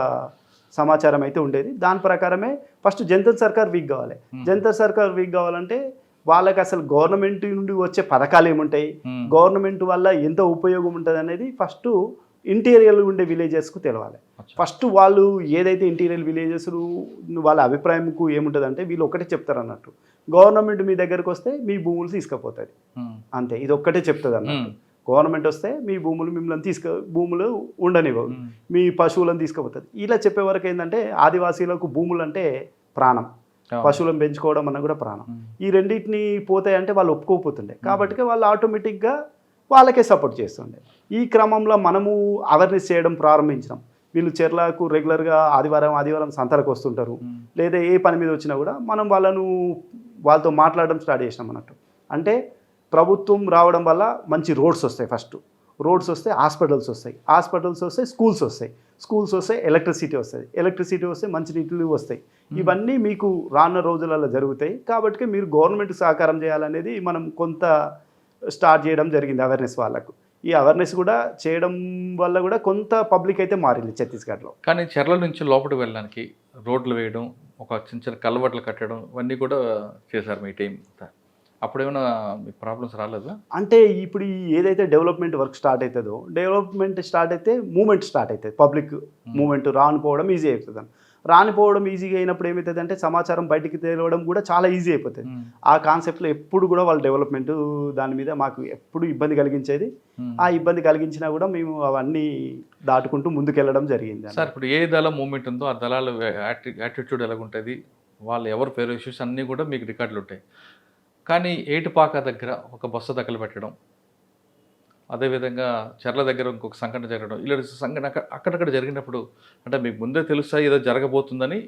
సమాచారం అయితే ఉండేది. దాని ప్రకారమే ఫస్ట్ జనతా సర్కార్ వీక్ కావాలి. జనతా సర్కార్ వీక్ కావాలంటే వాళ్ళకి అసలు గవర్నమెంట్ నుండి వచ్చే పథకాలు ఏముంటాయి, గవర్నమెంట్ వల్ల ఎంత ఉపయోగం ఉంటుంది అనేది ఫస్ట్ ఇంటీరియర్ ఉండే విలేజెస్కు తెలవాలి. ఫస్ట్ వాళ్ళు ఏదైతే ఇంటీరియర్ విలేజెస్ వాళ్ళ అభిప్రాయంకు ఏముంటుంది అంటే వీళ్ళు ఒకటే చెప్తారు అన్నట్టు, గవర్నమెంట్ మీ దగ్గరకు వస్తే మీ భూములు తీసుకుపోతుంది అంతే. ఇది ఒక్కటే చెప్తుంది అన్నట్టు. గవర్నమెంట్ వస్తే మీ మిమ్మల్ని భూములు ఉండనివ్వవు, మీ పశువులను తీసుకుపోతుంది. ఇలా చెప్పే వరకు ఏంటంటే ఆదివాసీలకు భూములు అంటే ప్రాణం, పశువులను పెంచుకోవడం అన్న కూడా ప్రాణం. ఈ రెండింటిని పోతాయంటే వాళ్ళు ఒప్పుకోకపోతుండే. కాబట్టి వాళ్ళు ఆటోమేటిక్గా వాళ్ళకే సపోర్ట్ చేస్తుండే. ఈ క్రమంలో మనము అవేర్నెస్ చేయడం ప్రారంభించినాం. వీళ్ళు చెర్లకు రెగ్యులర్గా ఆదివారం సంతలకు వస్తుంటారు, లేదా ఏ పని మీద వచ్చినా కూడా మనం వాళ్ళతో మాట్లాడడం స్టార్ట్ చేసినాం అన్నట్టు. అంటే ప్రభుత్వం రావడం వల్ల మంచి రోడ్స్ వస్తాయి. ఫస్ట్ రోడ్స్ వస్తే హాస్పిటల్స్ వస్తే స్కూల్స్ వస్తాయి, ఎలక్ట్రిసిటీ వస్తే మంచి నీళ్ళు వస్తాయి. ఇవన్నీ మీకు రానున్న రోజులలో జరుగుతాయి. కాబట్టి మీరు గవర్నమెంట్ సహకారం చేయాలనేది మనం కొంత స్టార్ట్ చేయడం జరిగింది అవేర్నెస్ వాళ్ళకు. ఈ అవేర్నెస్ కూడా చేయడం వల్ల కూడా కొంత పబ్లిక్ అయితే మారింది ఛత్తీస్గఢ్లో. కానీ చెర్ల నుంచి లోపలికి వెళ్ళడానికి రోడ్లు వేయడం, ఒక చిన్న చిన్న కల్వర్ట్లు కట్టడం ఇవన్నీ కూడా చేశారు మీ టీం. అప్పుడేమైనా మీకు ప్రాబ్లమ్స్ రాలేదా? అంటే ఇప్పుడు ఏదైతే డెవలప్మెంట్ వర్క్ స్టార్ట్ అవుతుందో, మూమెంట్ స్టార్ట్ అవుతుంది. పబ్లిక్ మూమెంట్ రానిపోవడం ఈజీ అవుతుంది. రానిపోవడం ఈజీగా అయినప్పుడు ఏమవుతుంది అంటే సమాచారం బయటికి తేలవడం కూడా చాలా ఈజీ అయిపోతుంది. ఆ కాన్సెప్ట్లో ఎప్పుడు కూడా వాళ్ళ డెవలప్మెంట్ దాని మీద మాకు ఎప్పుడు ఇబ్బంది కలిగించేది. ఆ ఇబ్బంది కలిగించినా కూడా మేము అవన్నీ దాటుకుంటూ ముందుకెళ్ళడం జరిగింది. సార్, ఇప్పుడు ఏ దళ మూమెంట్ ఉందో ఆ దళాల యాటిట్యూడ్ ఎలాగుంటుంది, వాళ్ళు ఎవరు పేరు ఇష్యూస్ అన్నీ కూడా మీకు రికార్డులు ఉంటాయి. కానీ ఏటుపాక దగ్గర ఒక బస్సు తగలబెట్టడం, అదేవిధంగా చెర్ల దగ్గర ఇంకొక సంఘటన జరగడం, ఇలా సంఘటన అక్కడక్కడ జరిగినప్పుడు అంటే మీకు ముందే తెలుసా ఏదో జరగబోతుందని?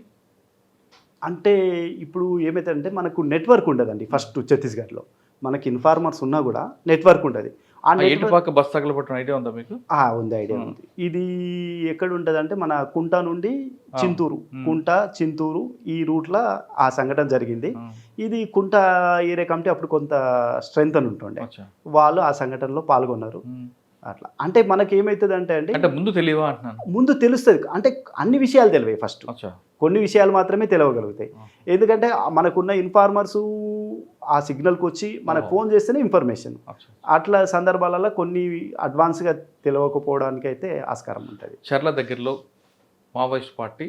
అంటే ఇప్పుడు ఏమైతుందంటే మనకు నెట్వర్క్ ఉండదండి. ఫస్ట్ ఛత్తీస్గఢ్లో మనకి ఇన్ఫార్మర్స్ ఉన్నా కూడా నెట్వర్క్ ఉండదు. ఆ ఏటుపాక బస్ తగలబెట్టడం ఐడియా ఉందా మీకు? ఉంది, ఐడియా ఉంది. ఇది ఎక్కడ ఉంటుంది అంటే మన కుంట నుండి చింతూరు ఈ రూట్లో ఆ సంఘటన జరిగింది. ఇది కుంట ఏరియా కమిటీ అప్పుడు కొంత స్ట్రెంగ్త్ అని ఉంటుండే, వాళ్ళు ఆ సంఘటనలో పాల్గొన్నారు. అట్లా అంటే మనకి ఏమవుతుంది అంటే ముందు తెలియవా అంటున్నాను. ముందు తెలుస్తుంది అంటే అన్ని విషయాలు తెలివాయి. ఫస్ట్ కొన్ని విషయాలు మాత్రమే తెలియగలుగుతాయి. ఎందుకంటే మనకున్న ఇన్ఫార్మర్స్ ఆ సిగ్నల్కి వచ్చి మనకు ఫోన్ చేస్తేనే ఇన్ఫర్మేషన్. అట్లా సందర్భాలలో కొన్ని అడ్వాన్స్గా తెలియకపోవడానికి అయితే ఆస్కారం ఉంటుంది. చెర్ల దగ్గరలో మావోయిస్ట్ పార్టీ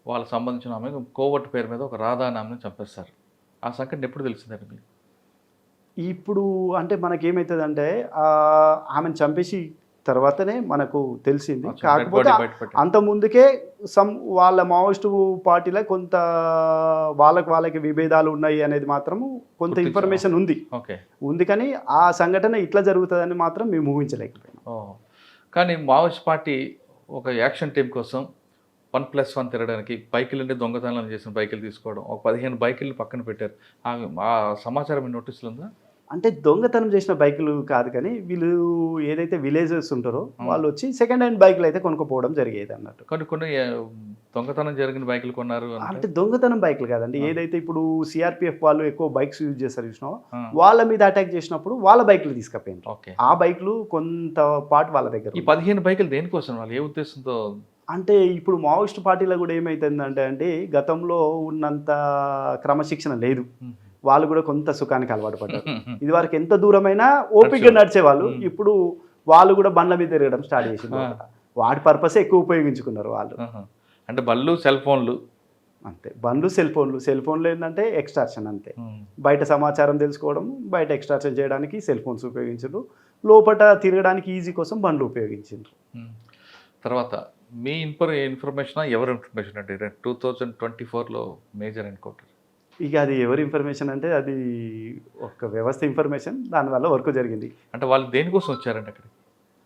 వాళ్ళకి సంబంధించిన ఆమె కోవట్ పేరు మీద ఒక రాధా నామని చంపేస్తారు. ఆ సంఘటన ఎప్పుడు తెలిసిందండి మీకు? ఇప్పుడు అంటే మనకేమవుతుంది అంటే ఆమెను చంపేసి తర్వాతనే మనకు తెలిసింది. కాకపోతే అంత ముందుకే వాళ్ళ మావోయిస్టు పార్టీలో కొంత వాళ్ళకి విభేదాలు ఉన్నాయి అనేది మాత్రము కొంత ఇన్ఫర్మేషన్ ఉంది. కానీ ఆ సంఘటన ఇట్లా జరుగుతుందని మాత్రం మేము ఊహించలేకపోయాం. కానీ మావోయిస్ట్ పార్టీ ఒక యాక్షన్ టీం కోసం 1+1 తిరగడానికి బైకులన్నీ దొంగతనాలు చేసిన బైకులు తీసుకోవడం, ఒక 15 బైకులు పక్కన పెట్టారు. ఆ సమాచారం మీ నోటీసులు ఉందా? అంటే దొంగతనం చేసిన బైకులు కాదు, కానీ వీళ్ళు ఏదైతే విలేజెస్ ఉంటారో వాళ్ళు వచ్చి సెకండ్ హ్యాండ్ బైకులు అయితే కొనుక్కోపోవడం జరిగేది అన్నట్టు. కొన్ని దొంగతనం జరిగిన బైకులు కొన్నారు అంటే దొంగతనం బైకులు కాదండి. ఏదైతే ఇప్పుడు సిఆర్పిఎఫ్ వాళ్ళు ఎక్కువ బైక్స్ యూజ్ చేస్తారు చూసినా, వాళ్ళ మీద అటాక్ చేసినప్పుడు వాళ్ళ బైకులు తీసుకుపోయింది. ఆ బైకులు కొంత పార్ట్ వాళ్ళ దగ్గర. ఈ 15 బైకులు దేనికోసం, వాళ్ళు ఏ ఉద్దేశంతో? అంటే ఇప్పుడు మావోయిస్ట్ పార్టీలో కూడా ఏమైతుందంటే గతంలో ఉన్నంత క్రమశిక్షణ లేదు. వాళ్ళు కూడా కొంత సుఖానికి అలవాటు పడ్డారు. ఇది వరకు ఎంత దూరమైనా ఓపికగా నడిచేవాళ్ళు. ఇప్పుడు వాళ్ళు కూడా బండ్ల మీద తిరగడం స్టార్ట్ చేసింది. వాటి పర్పస్ ఎక్కువ ఉపయోగించుకున్నారు వాళ్ళు. అంటే బళ్ళు, సెల్ ఫోన్లు అంతే. బండ్లు, సెల్ ఫోన్లు ఏంటంటే ఎక్స్ట్రాక్షన్ అంతే. బయట సమాచారం తెలుసుకోవడం, బయట ఎక్స్ట్రాక్షన్ చేయడానికి సెల్ ఫోన్స్ ఉపయోగించారు. లోపల తిరగడానికి ఈజీ కోసం బండ్లు ఉపయోగించారు. తర్వాత మీ ఇన్ఫర్మేషన్ ఎవరు ఇన్ఫర్మేషన్ అంటే 2024లో మేజర్ ఎన్కౌంటర్ ఇక అది ఎవరి ఇన్ఫర్మేషన్ అంటే అది ఒక వ్యవస్థ ఇన్ఫర్మేషన్, దానివల్ల వర్క్ జరిగింది. అంటే వాళ్ళు దేనికోసం వచ్చారండి అక్కడికి?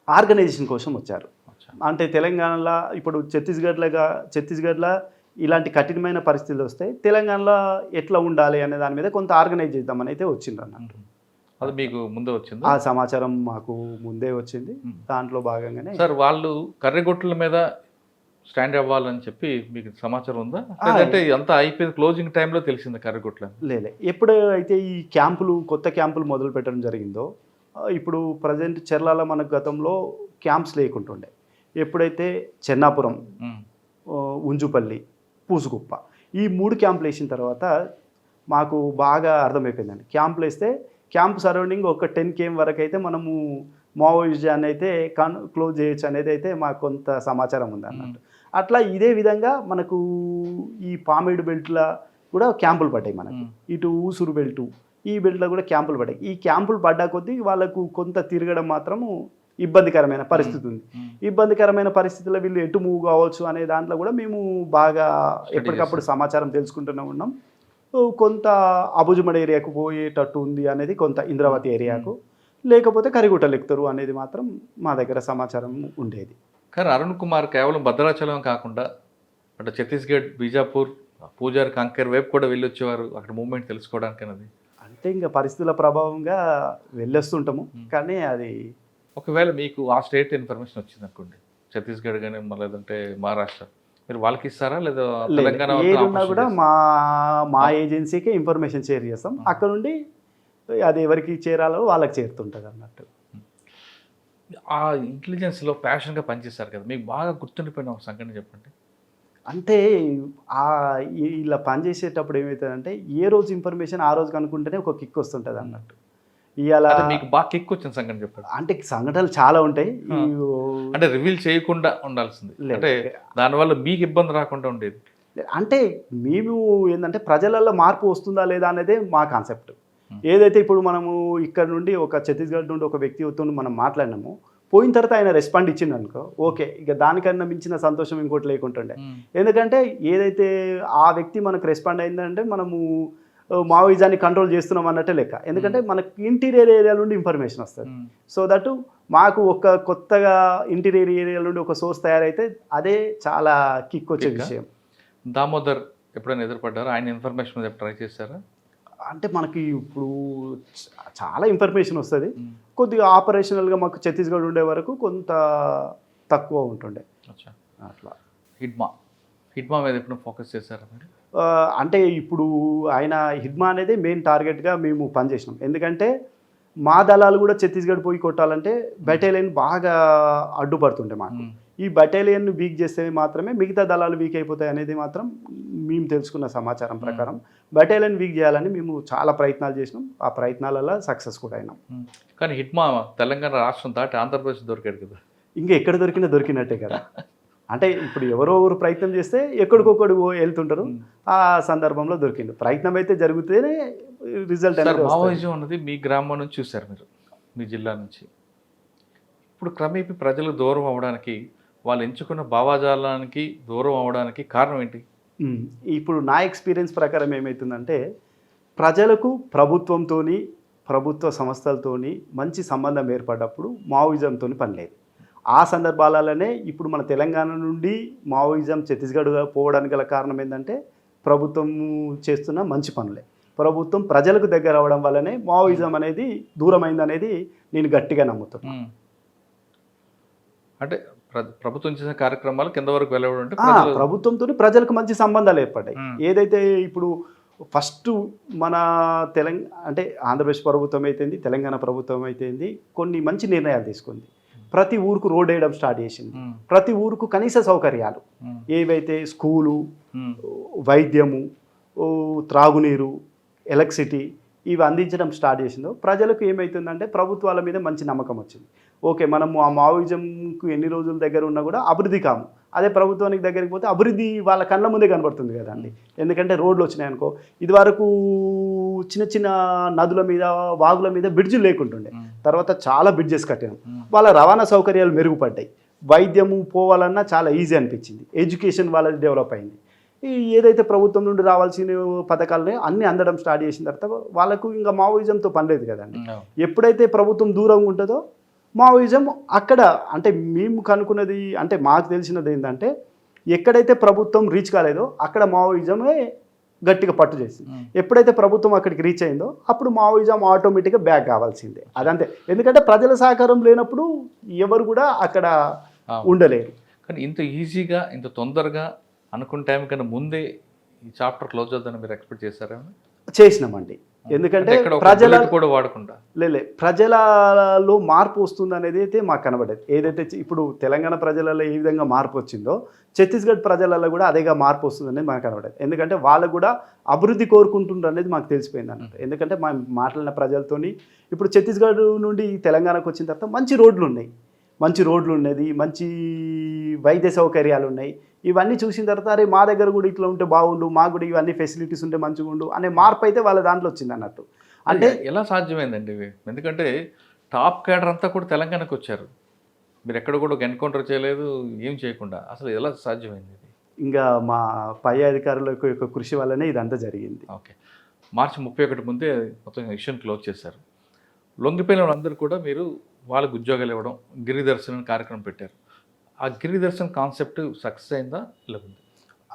ఆర్గనైజేషన్ కోసం వచ్చారు. అచ్చా. అంటే తెలంగాణలో ఇప్పుడు ఛత్తీస్గఢ్లో ఇలాంటి కఠినమైన పరిస్థితులు వస్తే తెలంగాణలో ఎట్లా ఉండాలి అనే దాని మీద కొంత ఆర్గనైజ్ చేద్దామని అయితే వచ్చిండ్రు అన్నట్టు. అది మీకు ముందే వచ్చింది? ఆ సమాచారం మాకు ముందే వచ్చింది. దాంట్లో భాగంగానే సార్ వాళ్ళు కర్రెగొట్టుల మీద స్టాండ్ అవ్వాలని చెప్పి మీకు సమాచారం ఉందా? లేదంటే అంతా అయిపోయింది క్లోజింగ్ టైంలో తెలిసింది కర్రెగొట్ల? లేలే, ఎప్పుడు అయితే ఈ కొత్త క్యాంపులు మొదలు పెట్టడం జరిగిందో, ఇప్పుడు ప్రజెంట్ చెర్లాల మనకు గతంలో క్యాంప్స్ లేకుంటుండే. ఎప్పుడైతే చెన్నాపురం, ఉంజుపల్లి, పూసుకుప్ప ఈ 3 క్యాంపులు వేసిన తర్వాత మాకు బాగా అర్థమైపోయిందండి. క్యాంపులు వేస్తే క్యాంప్ సరౌండింగ్ ఒక 10 km వరకు అయితే మనము మావోయిజాన్ని అయితే క్లోజ్ చేయొచ్చు అనేది అయితే మాకు కొంత సమాచారం ఉంది అన్నట్టు. అట్లా ఇదే విధంగా మనకు ఈ పామేడు బెల్ట్లో కూడా క్యాంపులు పడ్డాయి మనకు. ఇటు ఊసూరు బెల్టు, ఈ బెల్ట్లో కూడా క్యాంపులు పడ్డాయి. ఈ క్యాంపులు పడ్డా కొద్దీ వాళ్ళకు కొంత తిరగడం మాత్రము ఇబ్బందికరమైన పరిస్థితి ఉంది. ఇబ్బందికరమైన పరిస్థితుల్లో వీళ్ళు ఎటు మూవ్ కావచ్చు అనే దాంట్లో కూడా మేము బాగా ఎప్పటికప్పుడు సమాచారం తెలుసుకుంటూనే ఉన్నాం. కొంత అబుజుమడ ఏరియాకు పోయేటట్టు ఉంది అనేది కొంత ఇంద్రావతి ఏరియాకు, లేకపోతే కరిగుట్టలు ఎక్కుతారు అనేది మాత్రం మా దగ్గర సమాచారం ఉండేది. కానీ అరుణ్ కుమార్ కేవలం భద్రాచలం కాకుండా అంటే ఛత్తీస్గఢ్, బీజాపూర్, పూజారి, కంకేర్ వైపు కూడా వెళ్ళొచ్చేవారు అక్కడ మూవ్మెంట్ తెలుసుకోవడానికి అనేది. అంటే ఇంకా పరిస్థితుల ప్రభావంగా వెళ్ళొస్తుంటాము. కానీ అది ఒకవేళ మీకు ఆ స్టేట్ ఇన్ఫర్మేషన్ వచ్చింది అనుకోండి, ఛత్తీస్గఢ్ కానీ లేదంటే మహారాష్ట్ర, మీరు వాళ్ళకి ఇస్తారా లేదా తెలంగాణ? ఏదున్నా కూడా మా ఏజెన్సీకే ఇన్ఫర్మేషన్ షేర్ చేస్తాం. అక్కడ నుండి అది ఎవరికి చేరాలో వాళ్ళకి చేరుతుంటుంది అన్నట్టు. ఆ ఇంటెలిజెన్స్లో ప్యాషన్గా పనిచేస్తారు కదా, మీకు బాగా గుర్తుండిపోయిన ఒక సంఘటన చెప్పండి. అంటే ఇలా పనిచేసేటప్పుడు ఏమవుతుందంటే ఏ రోజు ఇన్ఫర్మేషన్ ఆ రోజు కనుక్కుంటేనే ఒక కిక్ వస్తుంటుంది అన్నట్టు. ఇవాళ మీకు బాగా కిక్ వచ్చిన సంఘటన చెప్పండి. అంటే సంఘటనలు చాలా ఉంటాయి, అంటే రివీల్ చేయకుండా ఉండాల్సింది, అంటే దానివల్ల మీకు ఇబ్బంది రాకుండా ఉండేది. అంటే మేము ఏంటంటే ప్రజలలో మార్పు వస్తుందా లేదా అనేదే మా కాన్సెప్ట్. ఏదైతే ఇప్పుడు మనము ఇక్కడ నుండి ఒక ఛత్తీస్గఢ్ నుండి ఒక వ్యక్తితో మనం మాట్లాడినాము, పోయిన తర్వాత ఆయన రెస్పాండ్ ఇచ్చిండు అనుకో, ఓకే, ఇక దానికన్నా మించిన సంతోషం ఇంకోటి లేకుంటుండే. ఎందుకంటే ఏదైతే ఆ వ్యక్తి మనకు రెస్పాండ్ అయిందంటే మనము మావోయిజాన్ని కంట్రోల్ చేస్తున్నాం అన్నట్టే లెక్క. ఎందుకంటే మనకు ఇంటీరియర్ ఏరియా నుండి ఇన్ఫర్మేషన్ వస్తుంది. సో దట్ మాకు ఒక కొత్తగా ఇంటీరియర్ ఏరియా నుండి ఒక సోర్స్ తయారైతే అదే చాలా కిక్ వచ్చే విషయం. దామోదర్ ఎప్పుడైనా ఎదురుపడ్డారా? ఆయన ఇన్ఫర్మేషన్ మీద ట్రై చేశారా? అంటే మనకి ఇప్పుడు చాలా ఇన్ఫర్మేషన్ వస్తుంది. కొద్దిగా ఆపరేషనల్గా మాకు ఛత్తీస్గఢ్ ఉండే వరకు కొంత తక్కువ ఉంటుండే. అట్లా హిడ్మా మీద ఎప్పుడు ఫోకస్ చేశారా మీరు? అంటే ఇప్పుడు ఆయన హిడ్మా అనేది మెయిన్ టార్గెట్గా మేము పనిచేసినాం. ఎందుకంటే మా దళాలు కూడా ఛత్తీస్గఢ్ పోయి కొట్టాలంటే బెటాలియన్ బాగా అడ్డుపడుతుండే మాకు. ఈ బెటాలియన్ వీక్ చేస్తే మాత్రమే మిగతా దళాలు వీక్ అయిపోతాయి అనేది మాత్రం మేము తెలుసుకున్న సమాచారం ప్రకారం బెటాలియన్ వీక్ చేయాలని మేము చాలా ప్రయత్నాలు చేసినాం. ఆ ప్రయత్నాలలో సక్సెస్ కూడా అయినాం. కానీ హిడ్మా తెలంగాణ రాష్ట్రం దాటి ఆంధ్రప్రదేశ్ దొరికాడు కదా, ఇంకా ఎక్కడ దొరికినట్టే కదా. అంటే ఇప్పుడు ఎవరో ప్రయత్నం చేస్తే ఎక్కడికొక్కడు వెళ్తుంటారు, ఆ సందర్భంలో దొరికింది. ప్రయత్నం అయితే జరిగితేనే రిజల్ట్ అనేది. మావోయిజం అన్నది మీ గ్రామం నుంచి చూశారు మీరు, మీ జిల్లా నుంచి. ఇప్పుడు క్రమేపీ ప్రజలు దూరం అవ్వడానికి, వాళ్ళు ఎంచుకున్న భావాజాలానికి దూరం అవ్వడానికి కారణం ఏంటి? ఇప్పుడు నా ఎక్స్పీరియన్స్ ప్రకారం ఏమవుతుందంటే, ప్రజలకు ప్రభుత్వంతో, ప్రభుత్వ సంస్థలతోని మంచి సంబంధం ఏర్పడ్డప్పుడు మావోయిజంతో పని లేదు. ఆ సందర్భాలలోనే ఇప్పుడు మన తెలంగాణ నుండి మావోయిజం ఛత్తీస్గఢ్ పోవడానికి గల కారణం ఏంటంటే ప్రభుత్వం చేస్తున్న మంచి పనులే. ప్రభుత్వం ప్రజలకు దగ్గర అవ్వడం వల్లనే మావోయిజం అనేది దూరమైంది అనేది నేను గట్టిగా నమ్ముతున్నాను. అంటే ప్రభుత్వం చేసిన కార్యక్రమాలు కింద వరకు వెళ్ళడం, ప్రభుత్వంతో ప్రజలకు మంచి సంబంధాలు ఏర్పడ్డాయి. ఏదైతే ఇప్పుడు ఫస్ట్ మన అంటే ఆంధ్రప్రదేశ్ ప్రభుత్వం అయితేంది, తెలంగాణ ప్రభుత్వం అయితేంది, కొన్ని మంచి నిర్ణయాలు తీసుకుంది. ప్రతి ఊరుకు రోడ్ వేయడం స్టార్ట్ చేసింది. ప్రతి ఊరుకు కనీస సౌకర్యాలు ఏవైతే స్కూలు, వైద్యము, త్రాగునీరు, ఎలక్ట్రిసిటీ ఇవి అందించడం స్టార్ట్ చేసిందో ప్రజలకు ఏమవుతుందంటే ప్రభుత్వాల మీద మంచి నమ్మకం వచ్చింది. ఓకే, మనము ఆ మావోయిజంకు ఎన్ని రోజుల దగ్గర ఉన్నా కూడా అభివృద్ధి కాము, అదే ప్రభుత్వానికి దగ్గరికి పోతే అభివృద్ధి వాళ్ళ కళ్ళ ముందే కనబడుతుంది కదండి. ఎందుకంటే రోడ్లు వచ్చినాయి అనుకో, ఇది వరకు చిన్న చిన్న నదుల మీద, వాగుల మీద బ్రిడ్జిలు లేకుంటుండే, తర్వాత చాలా బ్రిడ్జెస్ కట్టినాం. వాళ్ళ రవాణా సౌకర్యాలు మెరుగుపడ్డాయి. వైద్యము పోవాలన్నా చాలా ఈజీ అనిపించింది. ఎడ్యుకేషన్ వాళ్ళది డెవలప్ అయింది. ఈ ఏదైతే ప్రభుత్వం నుండి రావాల్సిన పథకాలని అన్నీ అందడం స్టార్ట్ చేసిన తర్వాత వాళ్ళకు ఇంకా మావోయిజంతో పని లేదు కదండి. ఎప్పుడైతే ప్రభుత్వం దూరంగా ఉంటుందో మావోయిజం అక్కడ, అంటే మేము కనుక్కున్నది, అంటే మాకు తెలిసినది ఏంటంటే ఎక్కడైతే ప్రభుత్వం రీచ్ కాలేదో అక్కడ మావోయిజమే గట్టిగా పట్టు చేసింది. ఎప్పుడైతే ప్రభుత్వం అక్కడికి రీచ్ అయిందో అప్పుడు మావోయిజం ఆటోమేటిక్గా బ్యాక్ కావాల్సిందే. అదంతే, ఎందుకంటే ప్రజల సహకారం లేనప్పుడు ఎవరు కూడా అక్కడ ఉండలేరు. కానీ ఇంత ఈజీగా ఇంత తొందరగా అనుకున్న టైం కన్నా ముందే ఈ చాప్టర్ క్లోజ్ అవుతుందని మీరు ఎక్స్పెక్ట్ చేశారా? చేసినామండి, ఎందుకంటే ప్రజల కూడా వాడకుండా ప్రజలలో మార్పు వస్తుంది అనేది అయితే మాకు కనబడేది. ఏదైతే ఇప్పుడు తెలంగాణ ప్రజలలో ఏ విధంగా మార్పు వచ్చిందో ఛత్తీస్గఢ్ ప్రజలలో కూడా అదేగా మార్పు వస్తుంది అనేది మాకు కనబడేది. ఎందుకంటే వాళ్ళు కూడా అభివృద్ధి కోరుకుంటుండ్రు అనేది మాకు తెలిసిపోయింది అన్నట్టు. ఎందుకంటే మా మాట్లాడిన ప్రజలతోని ఇప్పుడు ఛత్తీస్గఢ్ నుండి తెలంగాణకు వచ్చిన తర్వాత మంచి రోడ్లు ఉన్నాయి, మంచి వైద్య సౌకర్యాలు ఉన్నాయి. ఇవన్నీ చూసిన తర్వాత అరే మా దగ్గర కూడా ఇట్లా ఉంటే బాగుండు, మాకు కూడా ఇవన్నీ ఫెసిలిటీస్ ఉంటే మంచిగా ఉండు అనే మార్పు అయితే వాళ్ళ దాంట్లో వచ్చింది అన్నట్టు. అంటే ఎలా సాధ్యమైందండి ఇవి? ఎందుకంటే టాప్ క్యాడర్ అంతా కూడా తెలంగాణకు వచ్చారు, మీరు ఎక్కడ కూడా ఎన్కౌంటర్ చేయలేదు, ఏం చేయకుండా అసలు ఎలా సాధ్యమైంది ఇది? ఇంకా మా పై అధికారుల యొక్క కృషి వల్లనే ఇదంతా జరిగింది. ఓకే, మార్చి 31 ముందే మొత్తం ఇష్యూని క్లోజ్ చేశారు. లొంగిపోయిన వాళ్ళందరూ కూడా మీరు వాళ్ళకు ఉద్యోగాలు ఇవ్వడం, గిరిదర్శన్ కార్యక్రమం పెట్టారు. ఆ గిరిదర్శన్ కాన్సెప్ట్ సక్సెస్ అయిందా లేకుంది?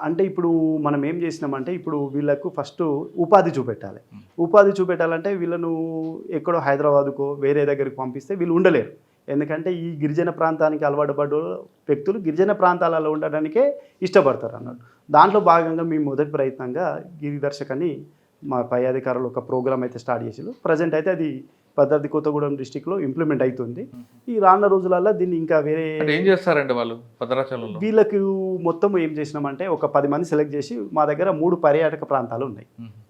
అంటే ఇప్పుడు మనం ఏం చేసినామంటే ఇప్పుడు వీళ్ళకు ఫస్ట్ ఉపాధి చూపెట్టాలంటే వీళ్ళను ఎక్కడో హైదరాబాదుకో వేరే దగ్గరికి పంపిస్తే వీళ్ళు ఉండలేరు. ఎందుకంటే ఈ గిరిజన ప్రాంతానికి అలవాటు పడ్డ వ్యక్తులు గిరిజన ప్రాంతాలలో ఉండడానికే ఇష్టపడతారు అన్నట్టు. దాంట్లో భాగంగా మేము మొదటి ప్రయత్నంగా గిరిదర్శక్ అని మా పై అధికారులు ఒక ప్రోగ్రామ్ అయితే స్టార్ట్ చేసారు. ప్రజెంట్ అయితే అది భద్రాద్రి కొత్తగూడెం డిస్టిక్లో ఇంప్లిమెంట్ అవుతుంది. ఈ రానున్న రోజులలో దీన్ని ఇంకా వేరే ఏం చేస్తారండి వాళ్ళు భద్రాచలంలో? వీళ్ళకి మొత్తం ఏం చేసినామంటే ఒక 10 మంది సెలెక్ట్ చేసి మా దగ్గర 3 పర్యాటక ప్రాంతాలు ఉన్నాయి.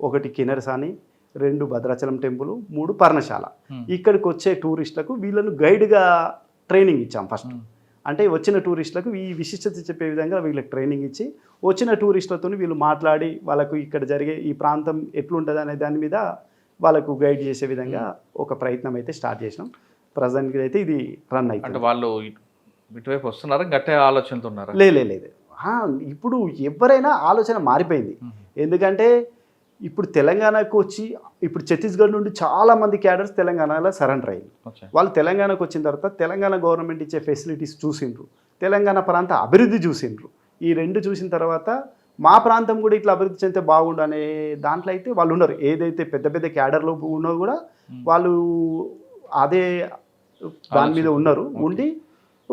1 కిన్నెరసాని, 2 భద్రాచలం టెంపుల్, 3 పర్ణశాల. ఇక్కడికి వచ్చే టూరిస్టులకు వీళ్ళను గైడ్గా ట్రైనింగ్ ఇచ్చాం ఫస్ట్. అంటే వచ్చిన టూరిస్టులకు ఈ విశిష్టత చెప్పే విధంగా వీళ్ళకి ట్రైనింగ్ ఇచ్చి వచ్చిన టూరిస్టులతో వీళ్ళు మాట్లాడి వాళ్ళకు ఇక్కడ జరిగే ఈ ప్రాంతం ఎట్లుంటుంది అనే దాని మీద వాళ్ళకు గైడ్ చేసే విధంగా ఒక ప్రయత్నం అయితే స్టార్ట్ చేసినాం. ప్రజెంట్కి అయితే ఇది రన్ అవుతుంది. అంటే వాళ్ళు ఇటువైపు వస్తున్నారా, గట్టే ఆలోచనతో ఉన్నారా? లేదు, ఇప్పుడు ఎవరైనా ఆలోచన మారిపోయింది. ఎందుకంటే ఇప్పుడు తెలంగాణకు వచ్చి ఇప్పుడు ఛత్తీస్గఢ్ నుండి చాలామంది క్యాడర్స్ తెలంగాణలో సరెండర్ అయ్యింది. వాళ్ళు తెలంగాణకు వచ్చిన తర్వాత తెలంగాణ గవర్నమెంట్ ఇచ్చే ఫెసిలిటీస్ చూసిండ్రు, తెలంగాణ ప్రాంత అభివృద్ధి చూసిండ్రు. ఈ 2 చూసిన తర్వాత మా ప్రాంతం కూడా ఇట్లా అభివృద్ధి చెందితే బాగుండు అనే దాంట్లో అయితే వాళ్ళు ఉన్నారు. ఏదైతే పెద్ద పెద్ద క్యాడర్లో ఉన్నో కూడా వాళ్ళు అదే దాని మీద ఉన్నారు. ఉండి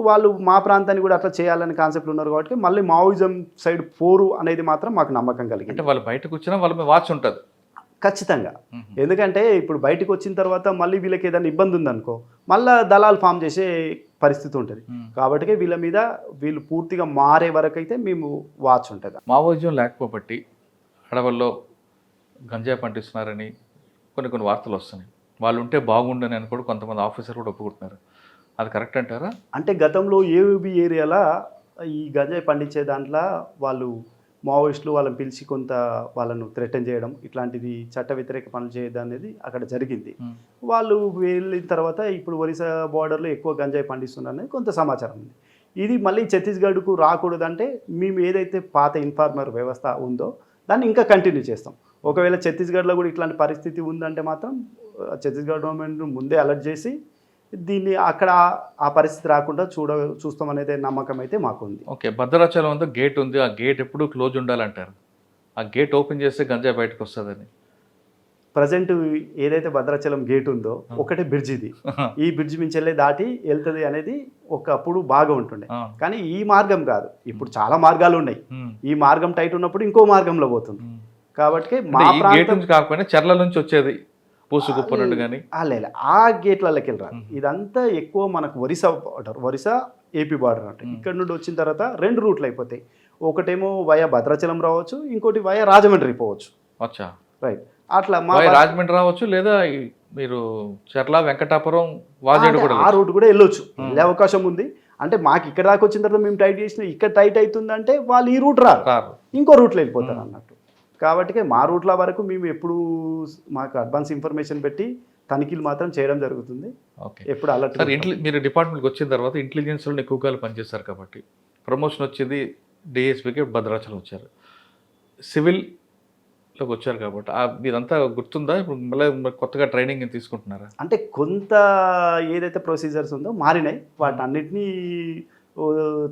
వాళ్ళు మా ప్రాంతాన్ని కూడా అట్లా చేయాలనే కాన్సెప్ట్ ఉన్నారు. కాబట్టి మళ్ళీ మావోయిజం సైడ్ పోరు అనేది మాత్రం మాకు నమ్మకం కలిగింది. అంటే వాళ్ళు బయటకు వచ్చినా వాళ్ళ మీద వాచ్ ఉంటుంది ఖచ్చితంగా. ఎందుకంటే ఇప్పుడు బయటకు వచ్చిన తర్వాత మళ్ళీ వీళ్ళకి ఏదైనా ఇబ్బంది ఉందనుకో మళ్ళీ దళాలు ఫామ్ చేసే పరిస్థితి ఉంటుంది. కాబట్టి వీళ్ళ మీద వీళ్ళు పూర్తిగా మారే వరకు అయితే మేము వాచ్ ఉంటుంది. మావోయిజం లేకపోబట్టి అడవుల్లో గంజాయి పండిస్తున్నారని కొన్ని వార్తలు వస్తున్నాయి. వాళ్ళు ఉంటే బాగుండని అని కూడా కొంతమంది ఆఫీసర్ కూడా ఒప్పుకుంటున్నారు. అది కరెక్ట్ అంటారా? అంటే గతంలో ఏబీ ఏరియాలో ఈ గంజాయి పండించే దాంట్లో వాళ్ళు మావోయిస్టులు వాళ్ళని పిలిచి కొంత వాళ్ళను థ్రెటన్ చేయడం, ఇట్లాంటిది చట్ట వ్యతిరేక పనులు చేయడం అనేది అక్కడ జరిగింది. వాళ్ళు వెళ్ళిన తర్వాత ఇప్పుడు ఒరిస్సా బార్డర్లో ఎక్కువ గంజాయి పండిస్తున్నారనేది కొంత సమాచారం ఉంది. ఇది మళ్ళీ ఛత్తీస్గఢ్కు రాకూడదంటే మేము ఏదైతే పాత ఇన్ఫార్మర్ వ్యవస్థ ఉందో దాన్ని ఇంకా కంటిన్యూ చేస్తాం. ఒకవేళ ఛత్తీస్గఢ్లో కూడా ఇట్లాంటి పరిస్థితి ఉందంటే మాత్రం ఛత్తీస్గఢ్ గవర్నమెంట్ ముందే అలర్ట్ చేసి దీన్ని అక్కడ ఆ పరిస్థితి రాకుండా చూస్తాం అనేది నమ్మకం అయితే మాకు ఉంది. ఓకే, భద్రాచలం అంతా గేట్ ఉంది, ఆ గేట్ ఎప్పుడు క్లోజ్ ఉండాలంటారు. ఆ గేట్ ఓపెన్ చేస్తే గంజాయి బయటకు వస్తుందని. ప్రజెంట్ ఏదైతే భద్రాచలం గేట్ ఉందో ఒకటే బ్రిడ్జ్ ఇది. ఈ బ్రిడ్జ్ మించెల్లే దాటి వెళ్తుంది అనేది ఒకప్పుడు బాగా ఉంటుండే. కానీ ఈ మార్గం కాదు, ఇప్పుడు చాలా మార్గాలు ఉన్నాయి. ఈ మార్గం టైట్ ఉన్నప్పుడు ఇంకో మార్గంలో పోతుంది. కాబట్టి మా ప్రాంతం కాకపోయినా చెర్ల నుంచి వచ్చేది పూసుకుప్పనుండి కానీ లేదు, ఆ గేట్లకి వెళ్ళరాదు. ఇదంతా ఎక్కువ మనకు ఒరిస్సా ఏపీ బార్డర్ అంటే ఇక్కడ నుండి వచ్చిన తర్వాత 2 రూట్లు అయిపోతాయి. ఒకటేమో వయా భద్రాచలం రావచ్చు, ఇంకోటి వయా రాజమండ్రి పోవచ్చు. అచ్చా, రైట్. అట్లా మా రాజమండ్రి రావచ్చు, లేదా మీరు చెర్ల వెంకటాపురం వాజేడు కూడా ఆ రూట్ కూడా వెళ్ళొచ్చు, వెళ్ళే అవకాశం ఉంది. అంటే మాకు ఇక్కడ దాకా వచ్చిన తర్వాత మేము టైట్ చేసిన ఇక్కడ టైట్ అవుతుందంటే వాళ్ళు ఈ రూట్ రారు, ఇంకో రూట్లో వెళ్ళిపోతారు అన్నట్టు. కాబట్టి మా రూట్ల వరకు మేము ఎప్పుడు మాకు అడ్వాన్స్ ఇన్ఫర్మేషన్ పెట్టి తనిఖీలు మాత్రం చేయడం జరుగుతుంది. ఓకే, ఎప్పుడు అలర్ట్. మీరు డిపార్ట్మెంట్కి వచ్చిన తర్వాత ఇంటెలిజెన్స్లో ఎక్కువ కాలం పనిచేస్తారు కాబట్టి ప్రమోషన్ వచ్చింది, డిఎస్పీకి భద్రాచలం వచ్చారు. సివిల్లోకి వచ్చారు కాబట్టి మీదంతా గుర్తుందా? ఇప్పుడు మళ్ళీ కొత్తగా ట్రైనింగ్ తీసుకుంటున్నారా? అంటే కొంత ఏదైతే ప్రొసీజర్స్ ఉందో మారినాయి, వాటి అన్నిటినీ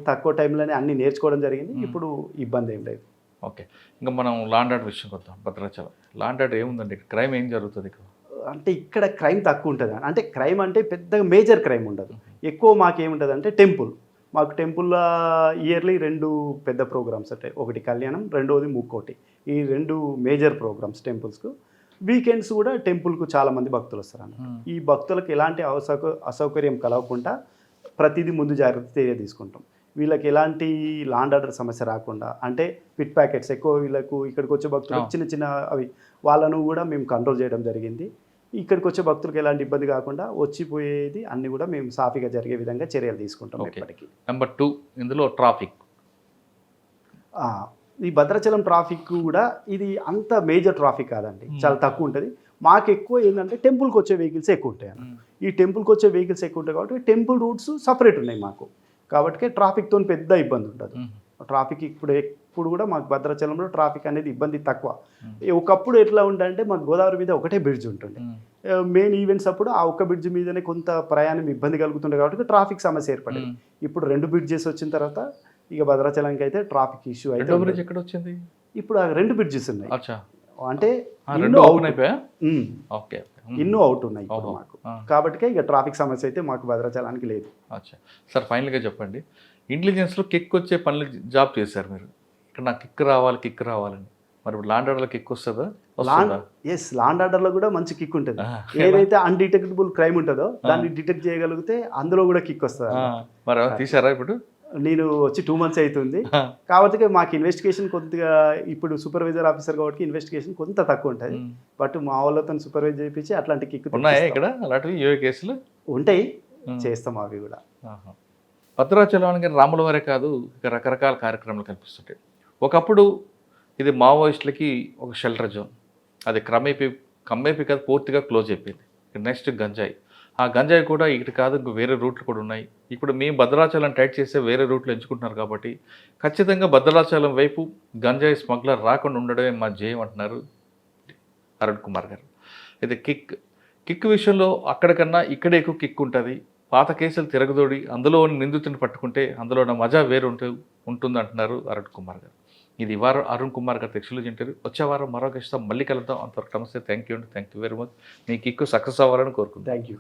తక్కువ టైంలోనే అన్ని నేర్చుకోవడం జరిగింది. ఇప్పుడు ఇబ్బంది ఏం లేదు. ఓకే, ఇంకా మనం లా అండ్ ఆర్డర్ విషయం వద్దాం. భద్రాచలం లా అండ్ ఆర్డర్ ఏముందండి ఇక్కడ? క్రైమ్ ఏం జరుగుతుంది ఇక్కడ? అంటే ఇక్కడ క్రైమ్ తక్కువ ఉంటుంది. అంటే క్రైమ్ అంటే పెద్దగా మేజర్ క్రైమ్ ఉండదు. ఎక్కువ మాకేముంటుంది అంటే మాకు టెంపుల్లో ఇయర్లీ 2 పెద్ద ప్రోగ్రామ్స్ ఉంటాయి. ఒకటి కళ్యాణం, రెండోది ముక్కోటి. ఈ 2 మేజర్ ప్రోగ్రామ్స్ టెంపుల్స్కు. వీకెండ్స్ కూడా టెంపుల్కు చాలామంది భక్తులు వస్తారు అన్నమాట. ఈ భక్తులకు ఎలాంటి అసౌకర్యం కలగకుండా ప్రతిదీ ముందు జాగ్రత్త తీసుకుంటాం. వీళ్ళకి ఎలాంటి లా అండ్ ఆర్డర్ సమస్య రాకుండా, అంటే పిట్ ప్యాకెట్స్ ఎక్కువ వీళ్ళకు ఇక్కడికి వచ్చే భక్తులకు చిన్న చిన్న అవి వాళ్ళను కూడా మేము కంట్రోల్ చేయడం జరిగింది. ఇక్కడికి వచ్చే భక్తులకు ఎలాంటి ఇబ్బంది కాకుండా వచ్చిపోయేది అన్నీ కూడా మేము సాఫీగా జరిగే విధంగా చర్యలు తీసుకుంటాం ఇప్పటికీ. నెంబర్ 2 ఇందులో ట్రాఫిక్. ఈ భద్రాచలం ట్రాఫిక్ కూడా ఇది అంత మేజర్ ట్రాఫిక్ కాదండి, చాలా తక్కువ ఉంటుంది. మాకు ఎక్కువ ఏంటంటే టెంపుల్కి వచ్చే వెహికల్స్ ఎక్కువ ఉంటాయి అన్న. ఈ టెంపుల్కి వచ్చే వెహికల్స్ ఎక్కువ ఉంటాయి కాబట్టి టెంపుల్ రూట్స్ సపరేట్ ఉన్నాయి మాకు. కాబట్టి ట్రాఫిక్తో పెద్ద ఇబ్బంది ఉంటుంది. ట్రాఫిక్ ఇప్పుడు కూడా మాకు భద్రాచలంలో ట్రాఫిక్ అనేది ఇబ్బంది తక్కువ. ఒకప్పుడు ఎట్లా ఉంటుందంటే మాకు గోదావరి మీద ఒకటే బ్రిడ్జ్ ఉంటుంది. మెయిన్ ఈవెంట్స్ అప్పుడు ఆ ఒక్క బ్రిడ్జ్ మీదనే కొంత ప్రయాణం ఇబ్బంది కలుగుతుండే కాబట్టి ట్రాఫిక్ సమస్య ఏర్పడింది. ఇప్పుడు 2 బ్రిడ్జెస్ వచ్చిన తర్వాత ఇక భద్రాచలంకి అయితే ట్రాఫిక్ ఇష్యూ అయితే బ్రిడ్జ్ ఎక్కడ వచ్చింది? ఇప్పుడు ఆ 2 బ్రిడ్జెస్ ఉన్నాయి. అంటే ఇన్నో అవుట్ ఉన్నాయి ఇప్పుడు మాకు. కాబట్టి ఇక ట్రాఫిక్ సమస్య అయితే మాకు భద్రాచలానికి లేదు. సార్ ఫైనల్గా చెప్పండి, ఇంటెలిజెన్స్లో కిక్ వచ్చే పనులు జాబ్ చేశారు మీరు. ఇక్కడ నాకు కిక్ రావాలని, మరి ఇప్పుడు లా అండ్ ఆర్డర్లో కిక్ వస్తుందా? లా అండ్ ఆర్డర్లో కూడా మంచి కిక్ ఉంటుంది. ఏదైతే అన్డిటెక్టబుల్ క్రైమ్ ఉంటుందో దాన్ని డిటెక్ట్ చేయగలిగితే అందులో కూడా కిక్ వస్తుంది. మరి తీసారా? ఇప్పుడు నేను వచ్చి 2 months అవుతుంది కాబట్టి మాకు ఇన్వెస్టిగేషన్ కొద్దిగా, ఇప్పుడు సూపర్వైజర్ ఆఫీసర్ కాబట్టి ఇన్వెస్టిగేషన్ కొంత తక్కువ ఉంటుంది. బట్ మా వాళ్ళతో సూపర్వైజ్ చేయించి అట్లాంటి కిక్ ఉన్నాయా ఇక్కడ? అలాంటివి కేసులు ఉంటాయి, చేస్తాం అవి కూడా. భద్రాచలానికి రాములవారే కాదు, ఇక రకరకాల కార్యక్రమాలు కల్పిస్తుంటాయి. ఒకప్పుడు ఇది మావోయిస్టులకి ఒక షెల్టర్ జోన్, అది కమ్మేపి కాదు పూర్తిగా క్లోజ్ అయిపోయింది. నెక్స్ట్ గంజాయి, ఆ గంజాయి కూడా ఇటు కాదు, ఇంకో వేరే రూట్లు కూడా ఉన్నాయి. ఇప్పుడు మేము భద్రాచలం టైట్ చేస్తే వేరే రూట్లు ఎంచుకుంటున్నారు కాబట్టి ఖచ్చితంగా భద్రాచలం వైపు గంజాయి స్మగ్లర్ రాకుండా ఉండడమే మా జయం అంటున్నారు అరుణ్ కుమార్ గారు. అయితే కిక్ విషయంలో అక్కడికన్నా ఇక్కడే ఎక్కువ కిక్ ఉంటుంది. పాత కేసులు తిరగదోడి అందులో నిందితుని పట్టుకుంటే అందులో మజా వేరు ఉంటుంది అంటున్నారు అరుణ్ కుమార్ గారు. ఇది వారం అరుణ్ కుమార్ గారు ఎక్స్క్లూజివ్ ఇంటర్వ్యూ. వచ్చే వారం మరో గెస్ట్తో మళ్ళీ కలుద్దాం. అంతవరకు నమస్తే. Thank you very much. Me kick success అవ్వాలని కోరుకుంటాను. Thank you.